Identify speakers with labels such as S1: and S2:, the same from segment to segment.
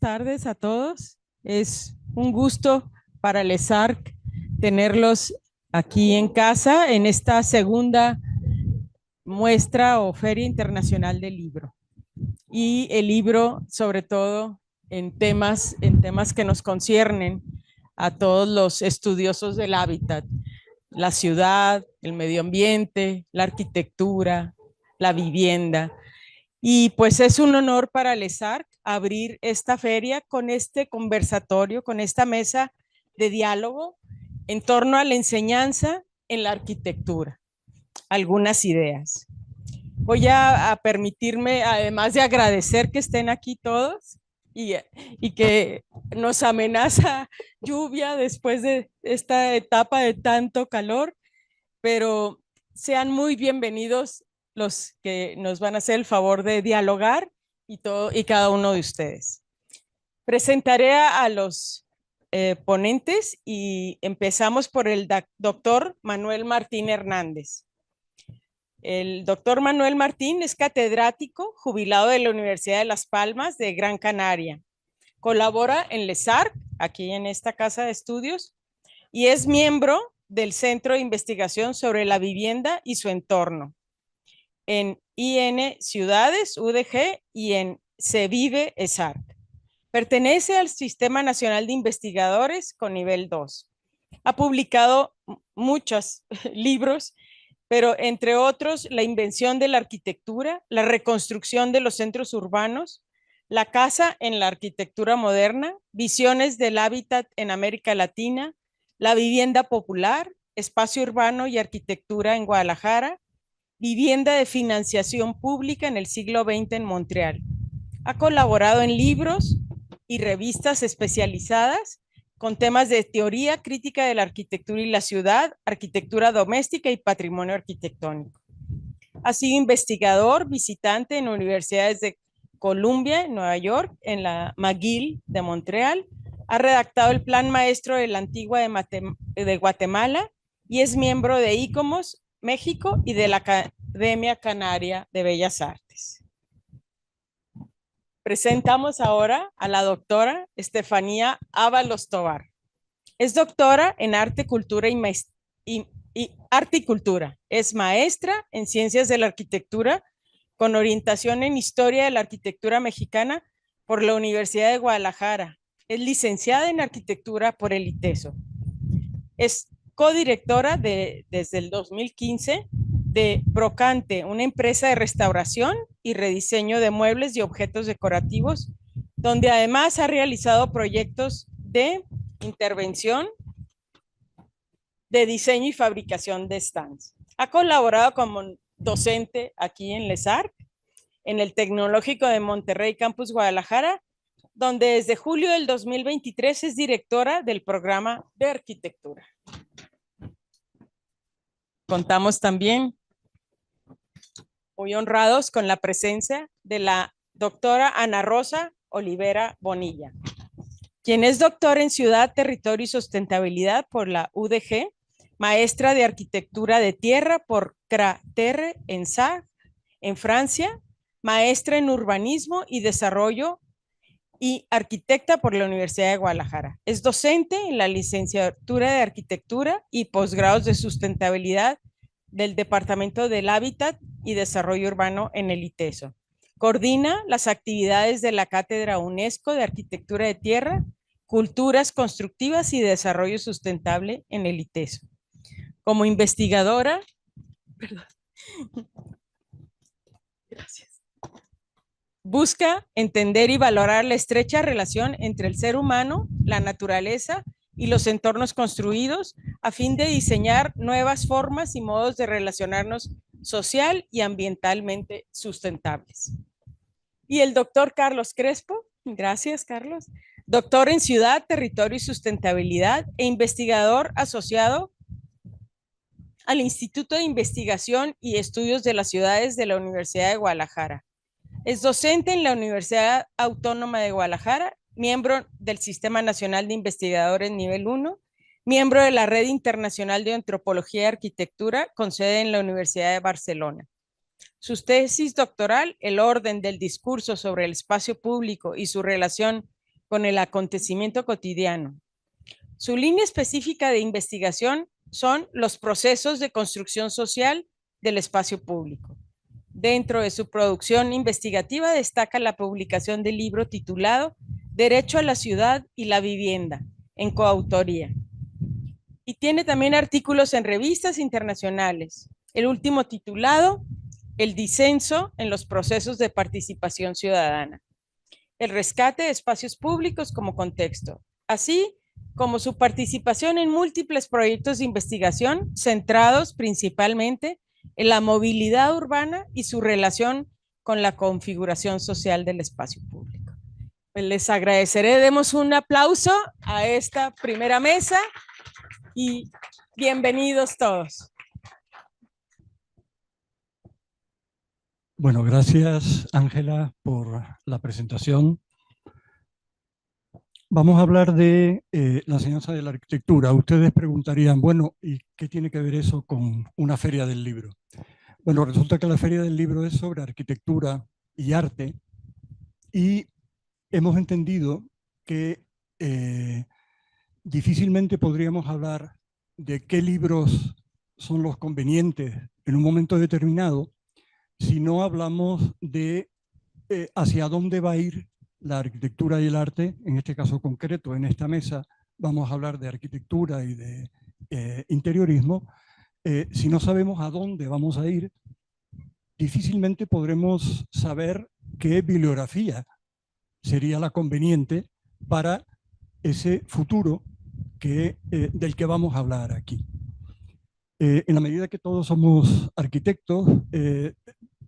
S1: tardes a todos. Es un gusto para el ESARC tenerlos aquí en casa en esta segunda muestra o Feria Internacional del Libro. Y el libro, sobre todo, en temas que nos conciernen a todos los estudiosos del hábitat, la ciudad, el medio ambiente, la arquitectura, la vivienda. Y pues es un honor para el ESARC abrir esta feria con este conversatorio, con esta mesa de diálogo en torno a la enseñanza en la arquitectura. Algunas ideas. Voy a permitirme, además de agradecer que estén aquí todos y que nos amenaza lluvia después de esta etapa de tanto calor, pero sean muy bienvenidos los que nos van a hacer el favor de dialogar y cada uno de ustedes. Presentaré a los ponentes y empezamos por el doctor Manuel Martín Hernández. El doctor Manuel Martín es catedrático jubilado de la Universidad de Las Palmas de Gran Canaria. Colabora en LESARC, aquí en esta casa de estudios, y es miembro del Centro de Investigación sobre la Vivienda y su Entorno, en IN Ciudades, UDG, y en CEVIVE ESARC. Pertenece al Sistema Nacional de Investigadores con nivel 2. Ha publicado muchos libros, pero entre otros, La invención de la arquitectura, la reconstrucción de los centros urbanos, la casa en la arquitectura moderna, visiones del hábitat en América Latina, la vivienda popular, espacio urbano y arquitectura en Guadalajara, vivienda de financiación pública en el siglo XX en Montreal. Ha colaborado en libros y revistas especializadas con temas de teoría crítica de la arquitectura y la ciudad, arquitectura doméstica y patrimonio arquitectónico. Ha sido investigador visitante en universidades de Columbia, en Nueva York, en la McGill de Montreal. Ha redactado el Plan Maestro de la Antigua de Guatemala y es miembro de ICOMOS México y de la Academia Canaria de Bellas Artes. Presentamos ahora a la doctora Estefanía Ábalos Tovar. Es doctora en Arte, Cultura y Arte y Cultura. Es maestra en Ciencias de la Arquitectura con orientación en Historia de la Arquitectura Mexicana por la Universidad de Guadalajara. Es licenciada en Arquitectura por el ITESO. Es codirectora desde el 2015 de Brocante, una empresa de restauración y rediseño de muebles y objetos decorativos, donde además ha realizado proyectos de intervención, de diseño y fabricación de stands. Ha colaborado como docente aquí en LESARC, en el Tecnológico de Monterrey Campus Guadalajara, donde desde julio del 2023 es directora del programa de arquitectura. Contamos también muy honrados con la presencia de la doctora Ana Rosa Olivera Bonilla, quien es doctora en Ciudad, Territorio y Sustentabilidad por la UDG, maestra de Arquitectura de Tierra por CRA-Terre en SAG, en Francia, maestra en Urbanismo y Desarrollo y arquitecta por la Universidad de Guadalajara. Es docente en la licenciatura de Arquitectura y posgrados de Sustentabilidad del Departamento del Hábitat y Desarrollo Urbano en el ITESO. Coordina las actividades de la Cátedra UNESCO de Arquitectura de Tierra, Culturas Constructivas y Desarrollo Sustentable en el ITESO. Como investigadora, gracias. Busca entender y valorar la estrecha relación entre el ser humano, la naturaleza y los entornos construidos a fin de diseñar nuevas formas y modos de relacionarnos social y ambientalmente sustentables. Y el doctor Carlos Crespo, gracias Carlos, doctor en Ciudad, Territorio y Sustentabilidad e investigador asociado al Instituto de Investigación y Estudios de las Ciudades de la Universidad de Guadalajara. Es docente en la Universidad Autónoma de Guadalajara, miembro del Sistema Nacional de Investigadores Nivel 1, miembro de la Red Internacional de Antropología y Arquitectura con sede en la Universidad de Barcelona. Su tesis doctoral, El orden del discurso sobre el espacio público y su relación con el acontecimiento cotidiano. Su línea específica de investigación son los procesos de construcción social del espacio público. Dentro de su producción investigativa destaca la publicación del libro titulado Derecho a la ciudad y la vivienda, en coautoría. Y tiene también artículos en revistas internacionales. El último titulado El disenso en los procesos de participación ciudadana. El rescate de espacios públicos como contexto, así como su participación en múltiples proyectos de investigación centrados principalmente en la movilidad urbana y su relación con la configuración social del espacio público. Pues les agradeceré, demos un aplauso a esta primera mesa y bienvenidos todos.
S2: Bueno, gracias Ángela por la presentación. Vamos a hablar de la enseñanza de la arquitectura. Ustedes preguntarían, bueno, ¿y qué tiene que ver eso con una feria del libro? Bueno, resulta que la feria del libro es sobre arquitectura y arte y hemos entendido que difícilmente podríamos hablar de qué libros son los convenientes en un momento determinado si no hablamos de hacia dónde va a ir la arquitectura y el arte. En este caso concreto, en esta mesa, vamos a hablar de arquitectura y de interiorismo. Si no sabemos a dónde vamos a ir, difícilmente podremos saber qué bibliografía sería la conveniente para ese futuro del que vamos a hablar aquí. En la medida que todos somos arquitectos,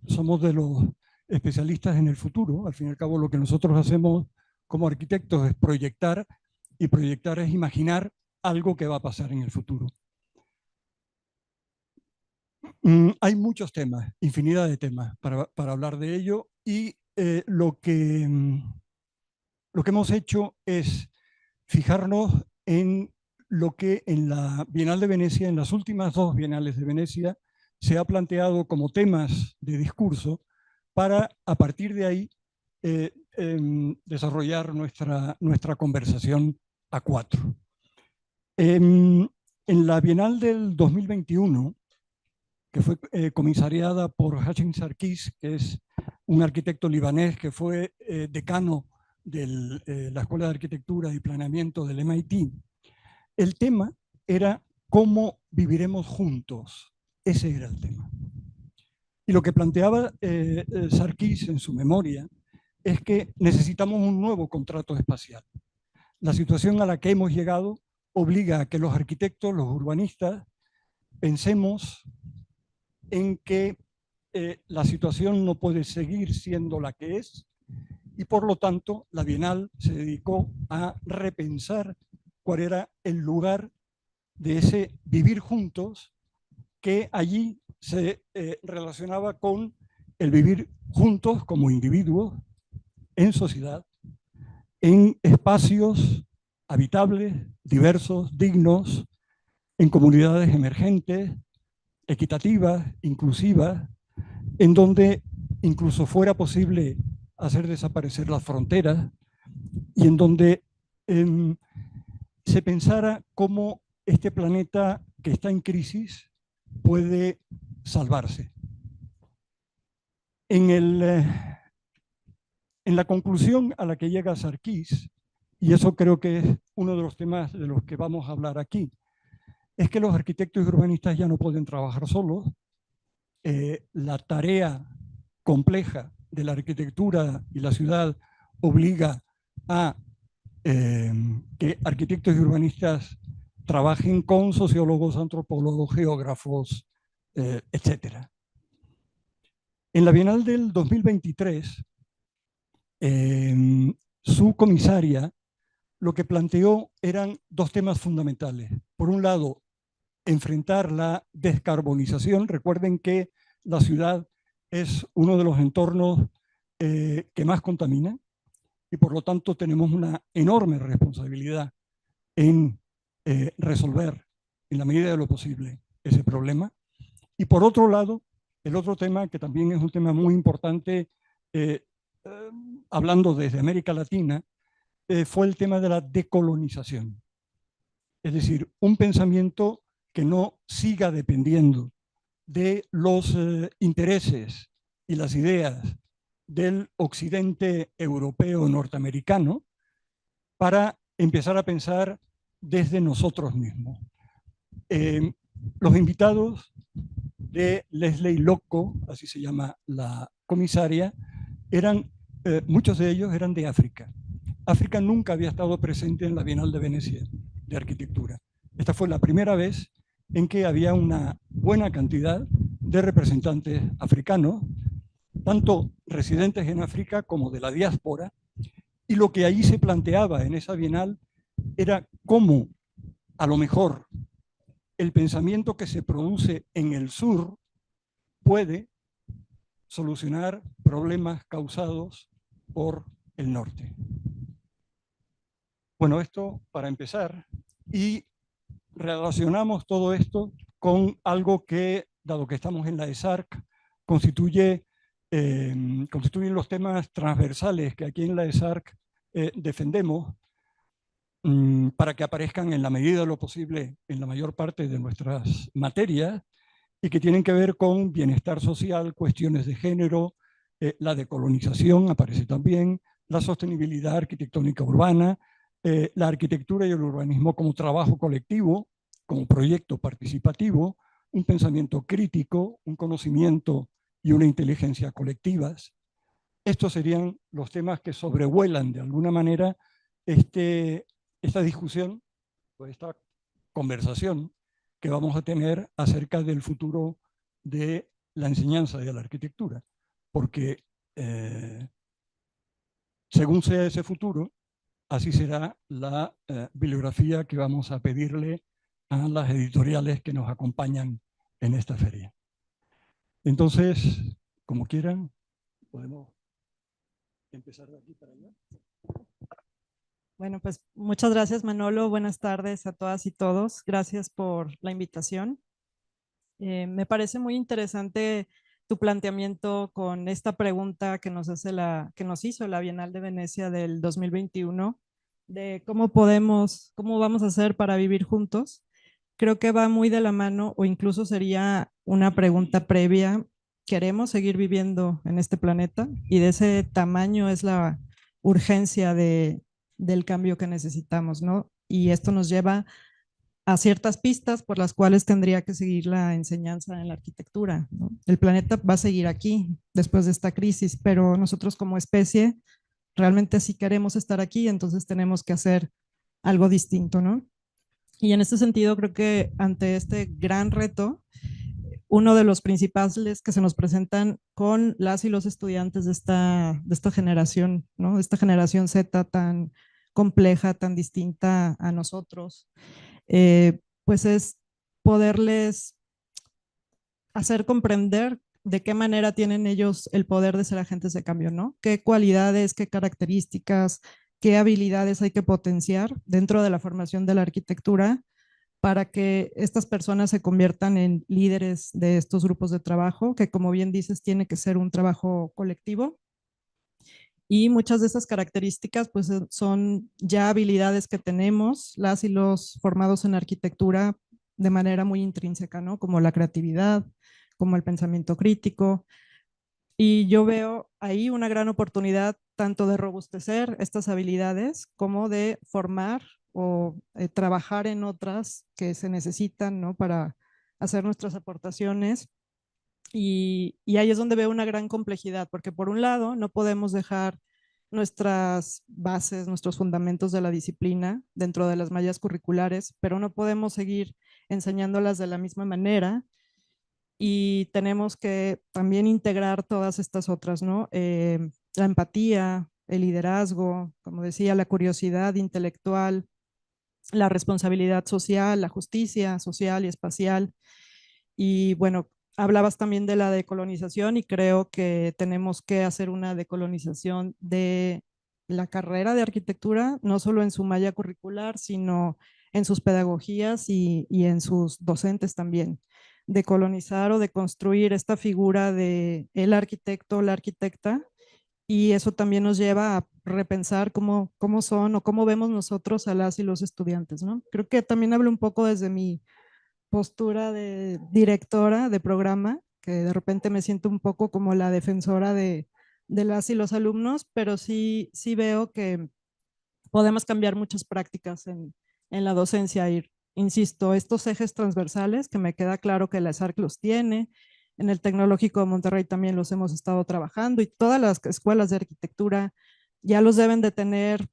S2: somos de los especialistas en el futuro. Al fin y al cabo, lo que nosotros hacemos como arquitectos es proyectar, y proyectar es imaginar algo que va a pasar en el futuro. Hay muchos temas, infinidad de temas para hablar de ello, y lo que hemos hecho es fijarnos en lo que en la Bienal de Venecia, en las últimas dos Bienales de Venecia, se ha planteado como temas de discurso para, a partir de ahí, desarrollar nuestra conversación a cuatro. En la Bienal del 2021, que fue comisariada por Hashim Sarkis, que es un arquitecto libanés que fue decano de la Escuela de Arquitectura y Planeamiento del MIT, el tema era cómo viviremos juntos. Ese era el tema. Y lo que planteaba Sarkis en su memoria es que necesitamos un nuevo contrato espacial. La situación a la que hemos llegado obliga a que los arquitectos, los urbanistas, pensemos en que la situación no puede seguir siendo la que es, y por lo tanto la Bienal se dedicó a repensar cuál era el lugar de ese vivir juntos, que allí se relacionaba con el vivir juntos como individuos, en sociedad, en espacios habitables, diversos, dignos, en comunidades emergentes, equitativas, inclusivas, en donde incluso fuera posible hacer desaparecer las fronteras y en donde se pensara cómo este planeta que está en crisis puede salvarse. En la conclusión a la que llega Sarkis, y eso creo que es uno de los temas de los que vamos a hablar aquí, es que los arquitectos y urbanistas ya no pueden trabajar solos. La tarea compleja de la arquitectura y la ciudad obliga a que arquitectos y urbanistas trabajen con sociólogos, antropólogos, geógrafos, etc. En la Bienal del 2023, su comisaria lo que planteó eran dos temas fundamentales. Por un lado, enfrentar la descarbonización. Recuerden que la ciudad es uno de los entornos que más contamina, y por lo tanto tenemos una enorme responsabilidad en resolver en la medida de lo posible ese problema. Y por otro lado, el otro tema que también es un tema muy importante, hablando desde América Latina, fue el tema de la decolonización. Es decir, un pensamiento que no siga dependiendo de los intereses y las ideas del occidente europeo norteamericano para empezar a pensar desde nosotros mismos. Los invitados de Leslie Loco, así se llama la comisaria, muchos de ellos eran de África. África nunca había estado presente en la Bienal de Venecia de Arquitectura. Esta fue la primera vez en que había una buena cantidad de representantes africanos, tanto residentes en África como de la diáspora, y lo que ahí se planteaba en esa Bienal era cómo, a lo mejor, el pensamiento que se produce en el sur puede solucionar problemas causados por el norte. Bueno, esto para empezar, y relacionamos todo esto con algo que, dado que estamos en la ESARC, constituyen los temas transversales que aquí en la ESARC defendemos para que aparezcan en la medida de lo posible en la mayor parte de nuestras materias y que tienen que ver con bienestar social, cuestiones de género, la decolonización aparece también, la sostenibilidad arquitectónica urbana, la arquitectura y el urbanismo como trabajo colectivo, como proyecto participativo, un pensamiento crítico, un conocimiento y una inteligencia colectivas. Estos serían los temas que sobrevuelan de alguna manera esta discusión o esta conversación que vamos a tener acerca del futuro de la enseñanza de la arquitectura, porque según sea ese futuro, así será la bibliografía que vamos a pedirle a las editoriales que nos acompañan en esta feria. Entonces, como quieran, podemos empezar de aquí para allá.
S3: Bueno, pues muchas gracias, Manolo. Buenas tardes a todas y todos. Gracias por la invitación. Me parece muy interesante tu planteamiento con esta pregunta que nos hizo la Bienal de Venecia del 2021, de cómo vamos a hacer para vivir juntos. Creo que va muy de la mano, o incluso sería una pregunta previa. ¿Queremos seguir viviendo en este planeta? Y de ese tamaño es la urgencia del cambio que necesitamos, ¿no? Y esto nos lleva a ciertas pistas por las cuales tendría que seguir la enseñanza en la arquitectura, ¿no? El planeta va a seguir aquí después de esta crisis, pero nosotros como especie realmente sí queremos estar aquí, entonces tenemos que hacer algo distinto, ¿no? Y en este sentido creo que ante este gran reto, uno de los principales que se nos presentan con las y los estudiantes de esta generación, ¿no? De esta generación Z tan compleja, tan distinta a nosotros, pues es poderles hacer comprender de qué manera tienen ellos el poder de ser agentes de cambio, ¿no? Qué cualidades, qué características, qué habilidades hay que potenciar dentro de la formación de la arquitectura para que estas personas se conviertan en líderes de estos grupos de trabajo, que como bien dices, tiene que ser un trabajo colectivo. Y muchas de esas características pues son ya habilidades que tenemos las y los formados en arquitectura de manera muy intrínseca, ¿no? Como la creatividad, como el pensamiento crítico. Y yo veo ahí una gran oportunidad tanto de robustecer estas habilidades como de formar o trabajar en otras que se necesitan, ¿no? Para hacer nuestras aportaciones. Y ahí es donde veo una gran complejidad, porque por un lado no podemos dejar nuestras bases, nuestros fundamentos de la disciplina dentro de las mallas curriculares, pero no podemos seguir enseñándolas de la misma manera y tenemos que también integrar todas estas otras, ¿no? La empatía, el liderazgo, como decía, la curiosidad intelectual, la responsabilidad social, la justicia social y espacial. Y bueno, hablabas también de la decolonización y creo que tenemos que hacer una decolonización de la carrera de arquitectura, no solo en su malla curricular, sino en sus pedagogías y en sus docentes también. Decolonizar o deconstruir esta figura de el arquitecto o la arquitecta, y eso también nos lleva a repensar cómo son o cómo vemos nosotros a las y los estudiantes, ¿no? Creo que también hablo un poco desde mi postura de directora de programa, que de repente me siento un poco como la defensora de las y los alumnos, pero sí veo que podemos cambiar muchas prácticas en la docencia. Insisto, estos ejes transversales, que me queda claro que la ESARC los tiene, en el Tecnológico de Monterrey también los hemos estado trabajando y todas las escuelas de arquitectura ya los deben de tener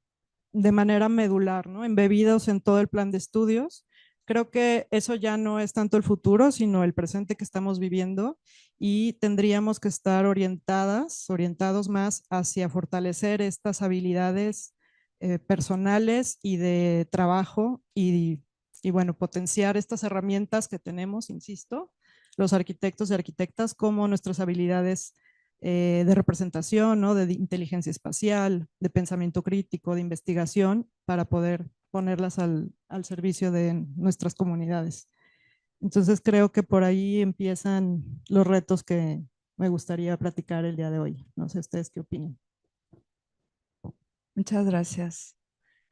S3: de manera medular, ¿no? Embebidos en todo el plan de estudios. Creo que eso ya no es tanto el futuro, sino el presente que estamos viviendo y tendríamos que estar orientados más hacia fortalecer estas habilidades personales y de trabajo y bueno, potenciar estas herramientas que tenemos, insisto, los arquitectos y arquitectas como nuestras habilidades de representación, ¿no? De inteligencia espacial, de pensamiento crítico, de investigación, para poder ponerlas al servicio de nuestras comunidades. Entonces creo que por ahí empiezan los retos que me gustaría platicar el día de hoy. No sé ustedes qué opinan.
S4: Muchas gracias.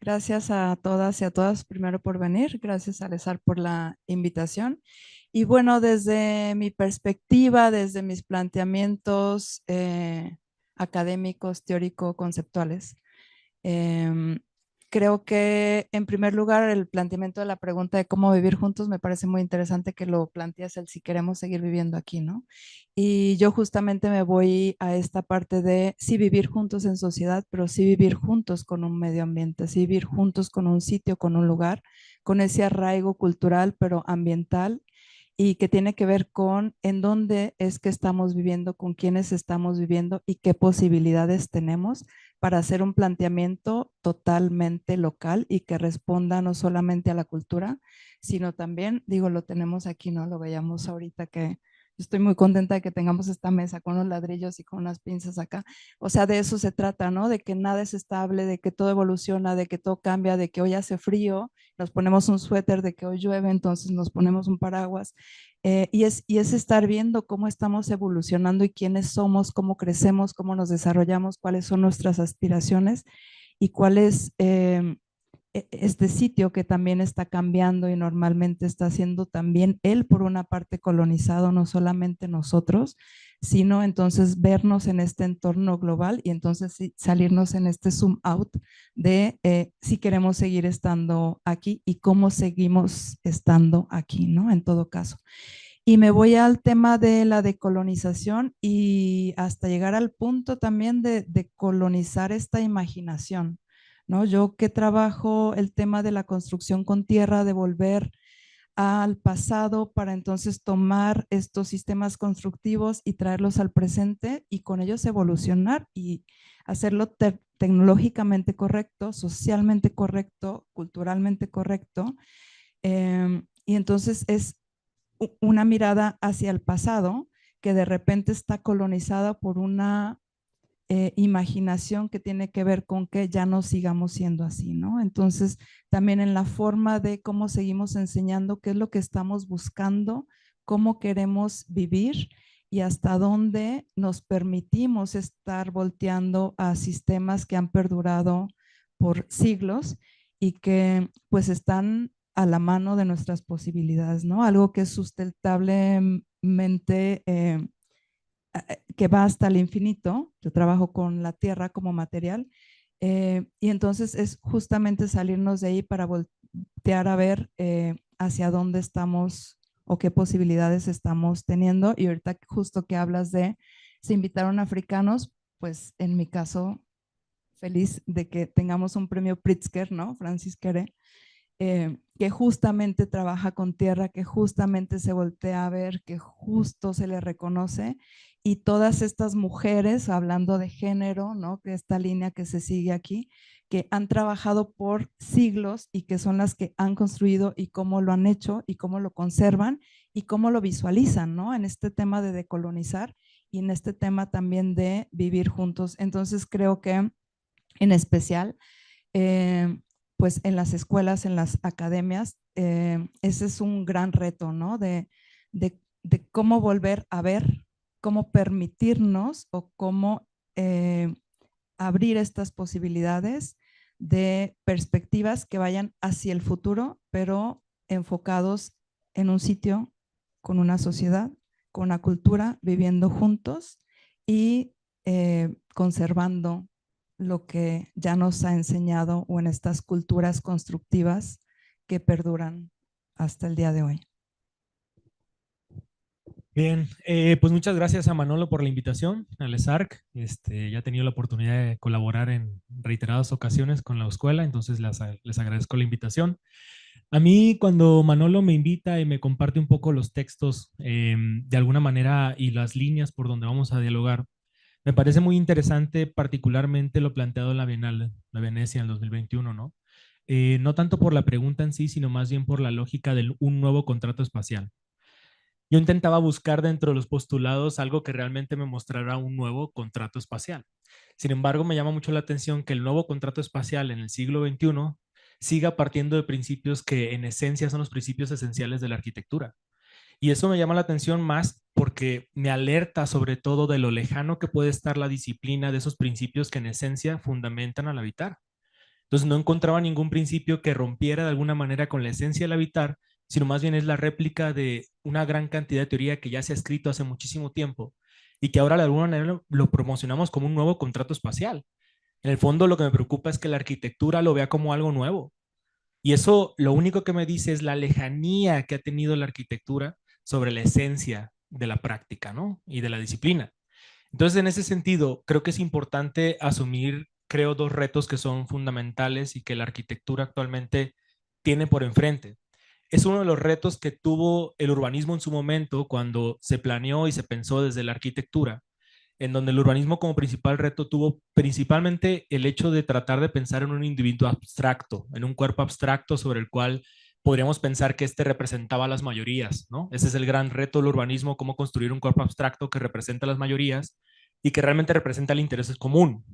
S4: Gracias a todas y a todas primero por venir. Gracias a Lesar por la invitación. Y bueno, desde mi perspectiva, desde mis planteamientos académicos, teórico-conceptuales, creo que en primer lugar el planteamiento de la pregunta de cómo vivir juntos me parece muy interesante que lo planteas el si queremos seguir viviendo aquí, ¿no? Y yo justamente me voy a esta parte de sí vivir juntos en sociedad, pero sí vivir juntos con un medio ambiente, sí vivir juntos con un sitio, con un lugar, con ese arraigo cultural, pero ambiental y que tiene que ver con en dónde es que estamos viviendo, con quiénes estamos viviendo y qué posibilidades tenemos para hacer un planteamiento totalmente local y que responda no solamente a la cultura, sino también, digo, lo tenemos aquí, ¿no? Lo veíamos ahorita que estoy muy contenta de que tengamos esta mesa con los ladrillos y con unas pinzas acá. O sea, de eso se trata, ¿no? De que nada es estable, de que todo evoluciona, de que todo cambia, de que hoy hace frío, nos ponemos un suéter, de que hoy llueve, entonces nos ponemos un paraguas. Y es estar viendo cómo estamos evolucionando y quiénes somos, cómo crecemos, cómo nos desarrollamos, cuáles son nuestras aspiraciones y cuál es este sitio que también está cambiando y normalmente está siendo también él por una parte colonizado, no solamente nosotros, sino entonces vernos en este entorno global y entonces salirnos en este zoom out de si queremos seguir estando aquí y cómo seguimos estando aquí, ¿no? En todo caso. Y me voy al tema de la decolonización y hasta llegar al punto también de colonizar esta imaginación, ¿no? Yo que trabajo el tema de la construcción con tierra, de volver al pasado para entonces tomar estos sistemas constructivos y traerlos al presente y con ellos evolucionar y hacerlo tecnológicamente correcto, socialmente correcto, culturalmente correcto. Y entonces es una mirada hacia el pasado que de repente está colonizada por una imaginación que tiene que ver con que ya no sigamos siendo así, ¿no? Entonces, también en la forma de cómo seguimos enseñando, qué es lo que estamos buscando, cómo queremos vivir y hasta dónde nos permitimos estar volteando a sistemas que han perdurado por siglos y que pues están a la mano de nuestras posibilidades, ¿no? Algo que es sustentablemente que va hasta el infinito. Yo trabajo con la tierra como material y entonces es justamente salirnos de ahí para voltear a ver hacia dónde estamos o qué posibilidades estamos teniendo. Y ahorita justo que hablas de se invitaron africanos, pues en mi caso feliz de que tengamos un premio Pritzker, ¿no? Francis Kere, que justamente trabaja con tierra, que justamente se voltea a ver, que justo se le reconoce. Y todas estas mujeres, hablando de género, ¿no? Que esta línea que se sigue aquí, que han trabajado por siglos y que son las que han construido y cómo lo han hecho y cómo lo conservan y cómo lo visualizan, ¿no? En este tema de decolonizar y en este tema también de vivir juntos. Entonces creo que en especial pues en las escuelas, en las academias, ese es un gran reto, ¿no? De cómo volver a ver, cómo permitirnos o cómo abrir estas posibilidades de perspectivas que vayan hacia el futuro, pero enfocados en un sitio, con una sociedad, con una cultura, viviendo juntos y conservando lo que ya nos ha enseñado o en estas culturas constructivas que perduran hasta el día de hoy.
S5: Bien, pues muchas gracias a Manolo por la invitación al ESARC. Ya he tenido la oportunidad de colaborar en reiteradas ocasiones con la escuela, entonces les agradezco la invitación. A mí, cuando Manolo me invita y me comparte un poco los textos de alguna manera y las líneas por donde vamos a dialogar, me parece muy interesante particularmente lo planteado en la Bienal, la Venecia en el 2021, ¿no? No tanto por la pregunta en sí, sino más bien por la lógica de un nuevo contrato espacial. Yo intentaba buscar dentro de los postulados algo que realmente me mostrara un nuevo contrato espacial. Sin embargo, me llama mucho la atención que el nuevo contrato espacial en el siglo XXI siga partiendo de principios que en esencia son los principios esenciales de la arquitectura. Y eso me llama la atención más porque me alerta sobre todo de lo lejano que puede estar la disciplina de esos principios que en esencia fundamentan al habitar. Entonces no encontraba ningún principio que rompiera de alguna manera con la esencia del habitar, sino más bien es la réplica de una gran cantidad de teoría que ya se ha escrito hace muchísimo tiempo y que ahora de alguna manera lo promocionamos como un nuevo contrato espacial. En el fondo lo que me preocupa es que la arquitectura lo vea como algo nuevo. Y eso lo único que me dice es la lejanía que ha tenido la arquitectura sobre la esencia de la práctica, ¿no? Y de la disciplina. Entonces, en ese sentido, creo que es importante asumir, creo, dos retos que son fundamentales y que la arquitectura actualmente tiene por enfrente. Es uno de los retos que tuvo el urbanismo en su momento cuando se planeó y se pensó desde la arquitectura, en donde el urbanismo como principal reto tuvo principalmente el hecho de tratar de pensar en un individuo abstracto, en un cuerpo abstracto sobre el cual podríamos pensar que este representaba a las mayorías, ¿no? Ese es el gran reto del urbanismo, cómo construir un cuerpo abstracto que representa a las mayorías y que realmente representa el interés común.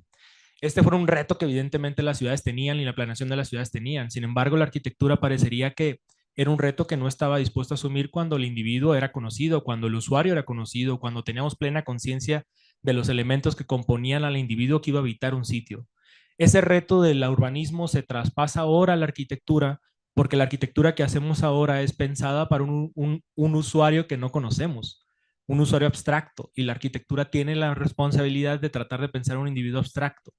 S5: Este fue un reto que evidentemente las ciudades tenían y la planeación de las ciudades tenían. Sin embargo, la arquitectura parecería que era un reto que no estaba dispuesto a asumir cuando el individuo era conocido, cuando el usuario era conocido, cuando teníamos plena conciencia de los elementos que componían al individuo que iba a habitar un sitio. Ese reto del urbanismo se traspasa ahora a la arquitectura porque la arquitectura que hacemos ahora es pensada para un usuario que no conocemos, un usuario abstracto, y la arquitectura tiene la responsabilidad de tratar de pensar un individuo abstracto.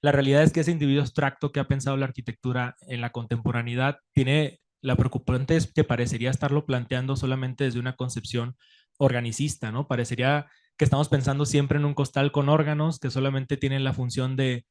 S5: La realidad es que ese individuo abstracto que ha pensado la arquitectura en la contemporaneidad tiene la preocupante es que parecería estarlo planteando solamente desde una concepción organicista, ¿no? Parecería que estamos pensando siempre en un costal con órganos que solamente tienen la función de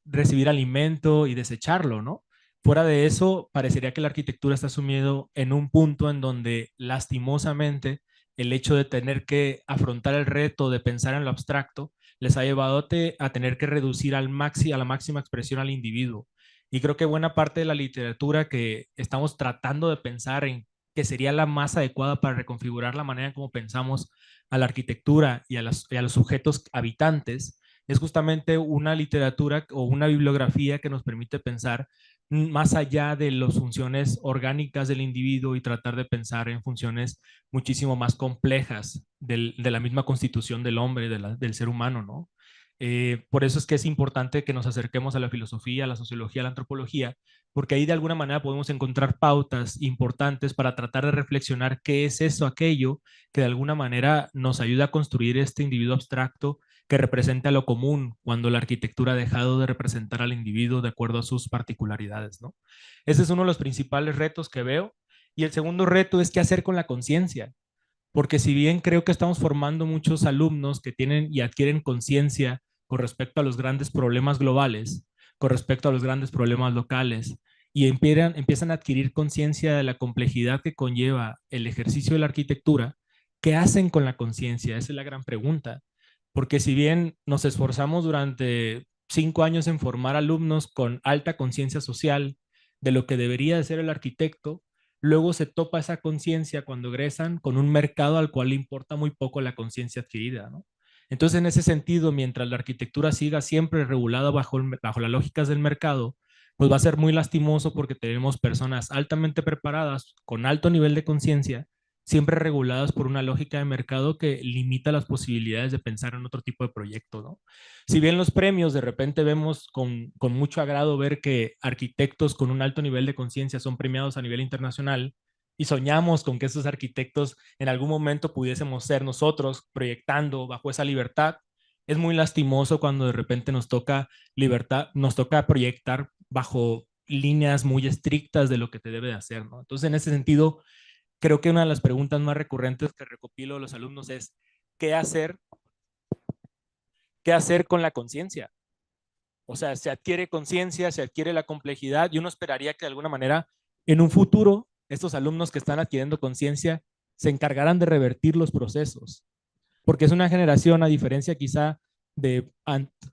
S5: recibir alimento y desecharlo, ¿no? Fuera de eso, parecería que la arquitectura está sumido en un punto en donde lastimosamente el hecho de tener que afrontar el reto de pensar en lo abstracto les ha llevado a tener que reducir a la máxima expresión al individuo. Y creo que buena parte de la literatura que estamos tratando de pensar en que sería la más adecuada para reconfigurar la manera en cómo pensamos a la arquitectura y a los sujetos habitantes, es justamente una literatura o una bibliografía que nos permite pensar más allá de las funciones orgánicas del individuo y tratar de pensar en funciones muchísimo más complejas de la misma constitución del hombre, del ser humano, ¿no? Por eso es que es importante que nos acerquemos a la filosofía, a la sociología, a la antropología, porque ahí de alguna manera podemos encontrar pautas importantes para tratar de reflexionar qué es eso, aquello que de alguna manera nos ayuda a construir este individuo abstracto que representa lo común cuando la arquitectura ha dejado de representar al individuo de acuerdo a sus particularidades, ¿no? Ese es uno de los principales retos que veo. Y el segundo reto es qué hacer con la conciencia, porque si bien creo que estamos formando muchos alumnos que tienen y adquieren conciencia con respecto a los grandes problemas globales, con respecto a los grandes problemas locales, y empiezan a adquirir conciencia de la complejidad que conlleva el ejercicio de la arquitectura, ¿qué hacen con la conciencia? Esa es la gran pregunta. Porque si bien nos esforzamos durante 5 años en formar alumnos con alta conciencia social de lo que debería de ser el arquitecto, luego se topa esa conciencia cuando egresan con un mercado al cual le importa muy poco la conciencia adquirida, ¿no? Entonces, en ese sentido, mientras la arquitectura siga siempre regulada bajo las lógicas del mercado, pues va a ser muy lastimoso porque tenemos personas altamente preparadas, con alto nivel de conciencia, siempre reguladas por una lógica de mercado que limita las posibilidades de pensar en otro tipo de proyecto, ¿no? Si bien los premios de repente vemos con mucho agrado ver que arquitectos con un alto nivel de conciencia son premiados a nivel internacional y soñamos con que esos arquitectos en algún momento pudiésemos ser nosotros proyectando bajo esa libertad, es muy lastimoso cuando de repente nos toca proyectar bajo líneas muy estrictas de lo que te debe de hacer, ¿no? Entonces, en ese sentido, creo que una de las preguntas más recurrentes que recopilo de los alumnos es, ¿qué hacer con la conciencia? O sea, se adquiere conciencia, se adquiere la complejidad y uno esperaría que de alguna manera en un futuro estos alumnos que están adquiriendo conciencia se encargaran de revertir los procesos. Porque es una generación, a diferencia quizá de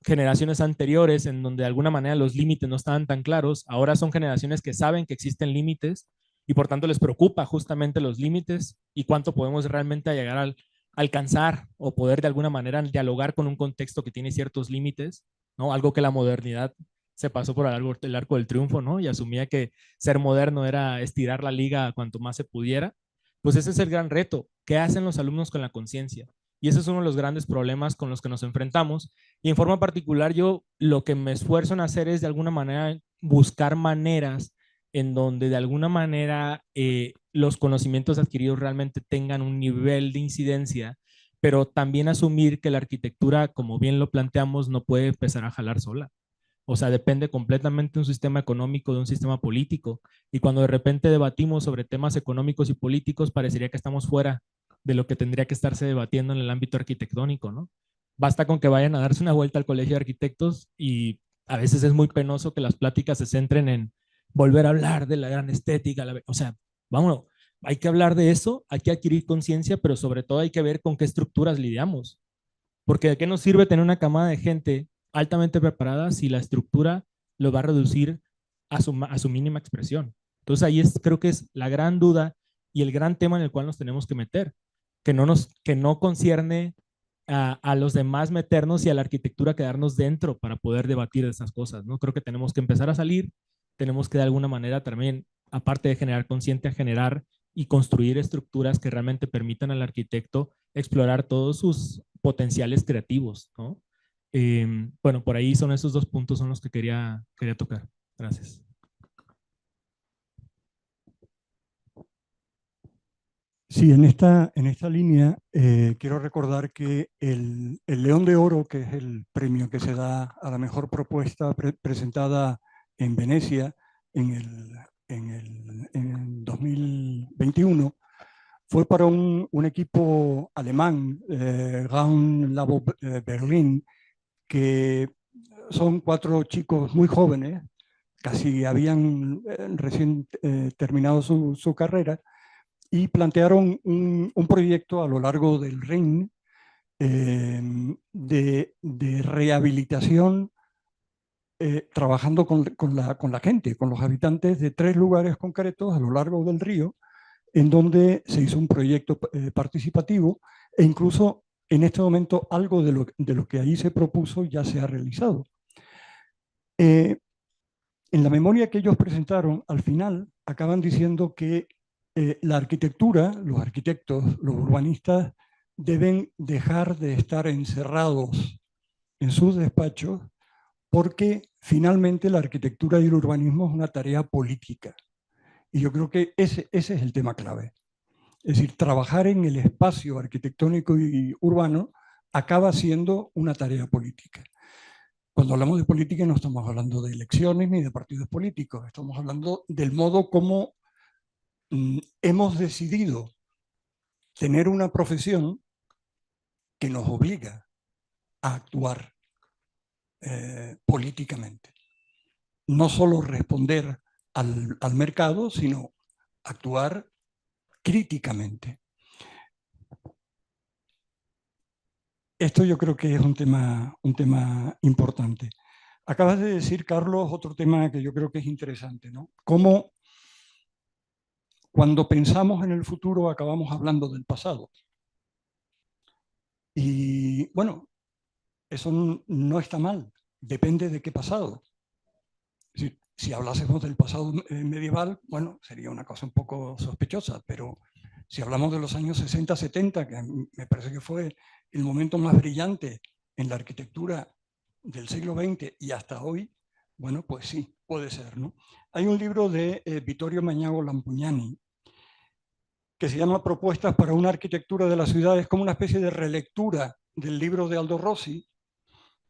S5: generaciones anteriores en donde de alguna manera los límites no estaban tan claros, ahora son generaciones que saben que existen límites y por tanto les preocupa justamente los límites y cuánto podemos realmente llegar a alcanzar o poder de alguna manera dialogar con un contexto que tiene ciertos límites, ¿no? Algo que la modernidad se pasó por el arco del triunfo, ¿no? Y asumía que ser moderno era estirar la liga cuanto más se pudiera. Pues ese es el gran reto. ¿Qué hacen los alumnos con la conciencia? Y ese es uno de los grandes problemas con los que nos enfrentamos. Y en forma particular yo lo que me esfuerzo en hacer es de alguna manera buscar maneras en donde de alguna manera los conocimientos adquiridos realmente tengan un nivel de incidencia, pero también asumir que la arquitectura, como bien lo planteamos, no puede empezar a jalar sola. O sea, depende completamente de un sistema económico, de un sistema político. Y cuando de repente debatimos sobre temas económicos y políticos, parecería que estamos fuera de lo que tendría que estarse debatiendo en el ámbito arquitectónico, ¿no? Basta con que vayan a darse una vuelta al colegio de arquitectos y a veces es muy penoso que las pláticas se centren en volver a hablar de la gran estética. O sea, vámonos, hay que hablar de eso, hay que adquirir conciencia, pero sobre todo hay que ver con qué estructuras lidiamos. Porque ¿de qué nos sirve tener una camada de gente altamente preparada si la estructura lo va a reducir a su mínima expresión? Entonces ahí creo que es la gran duda y el gran tema en el cual nos tenemos que meter, que no concierne a los demás meternos y a la arquitectura quedarnos dentro para poder debatir de estas cosas, ¿no? Creo que tenemos que empezar a salir, tenemos que de alguna manera también, aparte de generar conciencia, generar y construir estructuras que realmente permitan al arquitecto explorar todos sus potenciales creativos, ¿no? Bueno, por ahí son esos dos puntos son los que quería tocar. Gracias.
S2: Sí, en esta línea quiero recordar que el León de Oro, que es el premio que se da a la mejor propuesta presentada en Venecia en el 2021, fue para un equipo alemán, Raum Labo Berlin, que son 4 chicos muy jóvenes, casi habían recién terminado su carrera, y plantearon un proyecto a lo largo del Rin de rehabilitación, trabajando con la gente, con los habitantes de 3 lugares concretos a lo largo del río, en donde se hizo un proyecto participativo e incluso en este momento algo de lo que ahí se propuso ya se ha realizado. En la memoria que ellos presentaron, al final acaban diciendo que la arquitectura, los arquitectos, los urbanistas, deben dejar de estar encerrados en sus despachos porque finalmente la arquitectura y el urbanismo es una tarea política. Y yo creo que ese es el tema clave. Es decir, trabajar en el espacio arquitectónico y urbano acaba siendo una tarea política. Cuando hablamos de política no estamos hablando de elecciones ni de partidos políticos, estamos hablando del modo como hemos decidido tener una profesión que nos obliga a actuar políticamente. No solo responder al mercado, sino actuar críticamente. Esto yo creo que es un tema importante. Acabas de decir, Carlos, otro tema que yo creo que es interesante, ¿no? Cómo cuando pensamos en el futuro acabamos hablando del pasado. Y bueno, eso no está mal, depende de qué pasado. Si hablásemos del pasado medieval, bueno, sería una cosa un poco sospechosa, pero Si hablamos de los años 60, 70, que me parece que fue el momento más brillante en la arquitectura del siglo XX y hasta hoy, bueno, pues sí, puede ser, ¿no? Hay un libro de Vittorio Magnago Lampugnani que se llama Propuestas para una arquitectura de la ciudad. Es como una especie de relectura del libro de Aldo Rossi,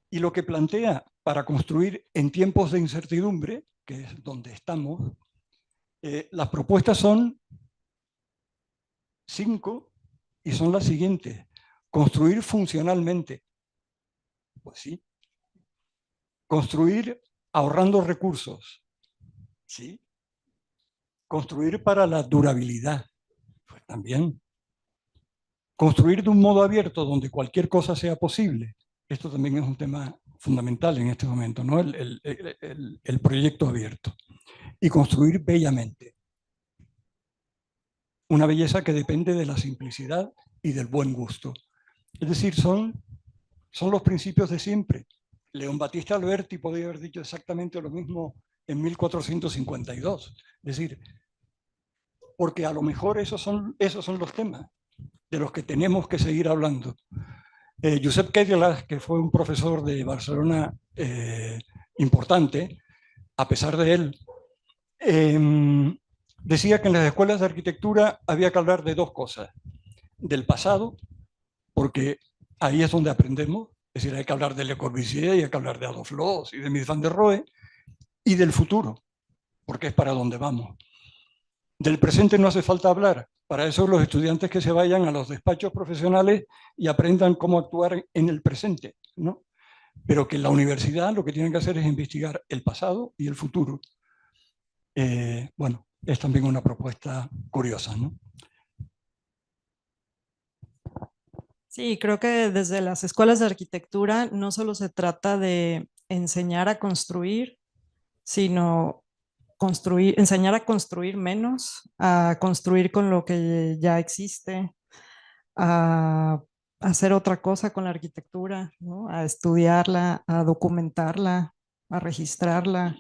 S2: y lo que plantea para construir en tiempos de incertidumbre, que es donde estamos, las propuestas son 5 y son las siguientes. Construir funcionalmente. Pues sí. Construir ahorrando recursos. Sí. Construir para la durabilidad. Pues también. Construir de un modo abierto donde cualquier cosa sea posible. Esto también es un tema fundamental en este momento, ¿no? El proyecto abierto. Y construir bellamente. Una belleza que depende de la simplicidad y del buen gusto. Es decir, son los principios de siempre. León Battista Alberti podría haber dicho exactamente lo mismo en 1452. Es decir, porque a lo mejor esos son los temas de los que tenemos que seguir hablando. Josep Kegelas, que fue un profesor de Barcelona importante, a pesar de él, decía que en las escuelas de arquitectura había que hablar de dos cosas. Del pasado, porque ahí es donde aprendemos, es decir, hay que hablar de Le Corbusier, y hay que hablar de Adolf Loos y de Mies van der Rohe, y del futuro, porque es para donde vamos. Del presente no hace falta hablar, para eso los estudiantes que se vayan a los despachos profesionales y aprendan cómo actuar en el presente, ¿no? Pero que en la universidad lo que tienen que hacer es investigar el pasado y el futuro. Bueno, es también una propuesta curiosa, ¿no?
S3: Sí, creo que desde las escuelas de arquitectura no solo se trata de enseñar a construir, sino enseñar a construir menos, a construir con lo que ya existe, a hacer otra cosa con la arquitectura, ¿no? A estudiarla, a documentarla, a registrarla,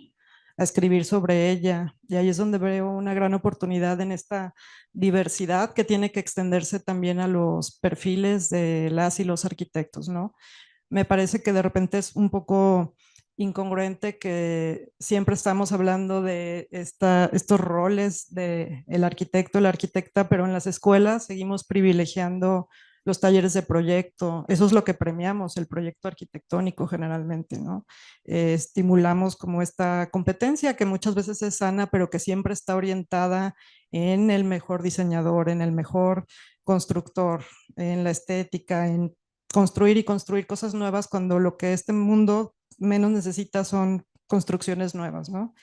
S3: a escribir sobre ella. Y ahí es donde veo una gran oportunidad en esta diversidad que tiene que extenderse también a los perfiles de las y los arquitectos, ¿no? Me parece que de repente es un poco incongruente que siempre estamos hablando de estos roles de el arquitecto, la arquitecta, pero en las escuelas seguimos privilegiando los talleres de proyecto. Eso es lo que premiamos, el proyecto arquitectónico generalmente, ¿no? Estimulamos como esta competencia que muchas veces es sana, pero que siempre está orientada en el mejor diseñador, en el mejor constructor, en la estética, en construir y construir cosas nuevas cuando lo que este mundo menos necesita son construcciones nuevas, ¿no?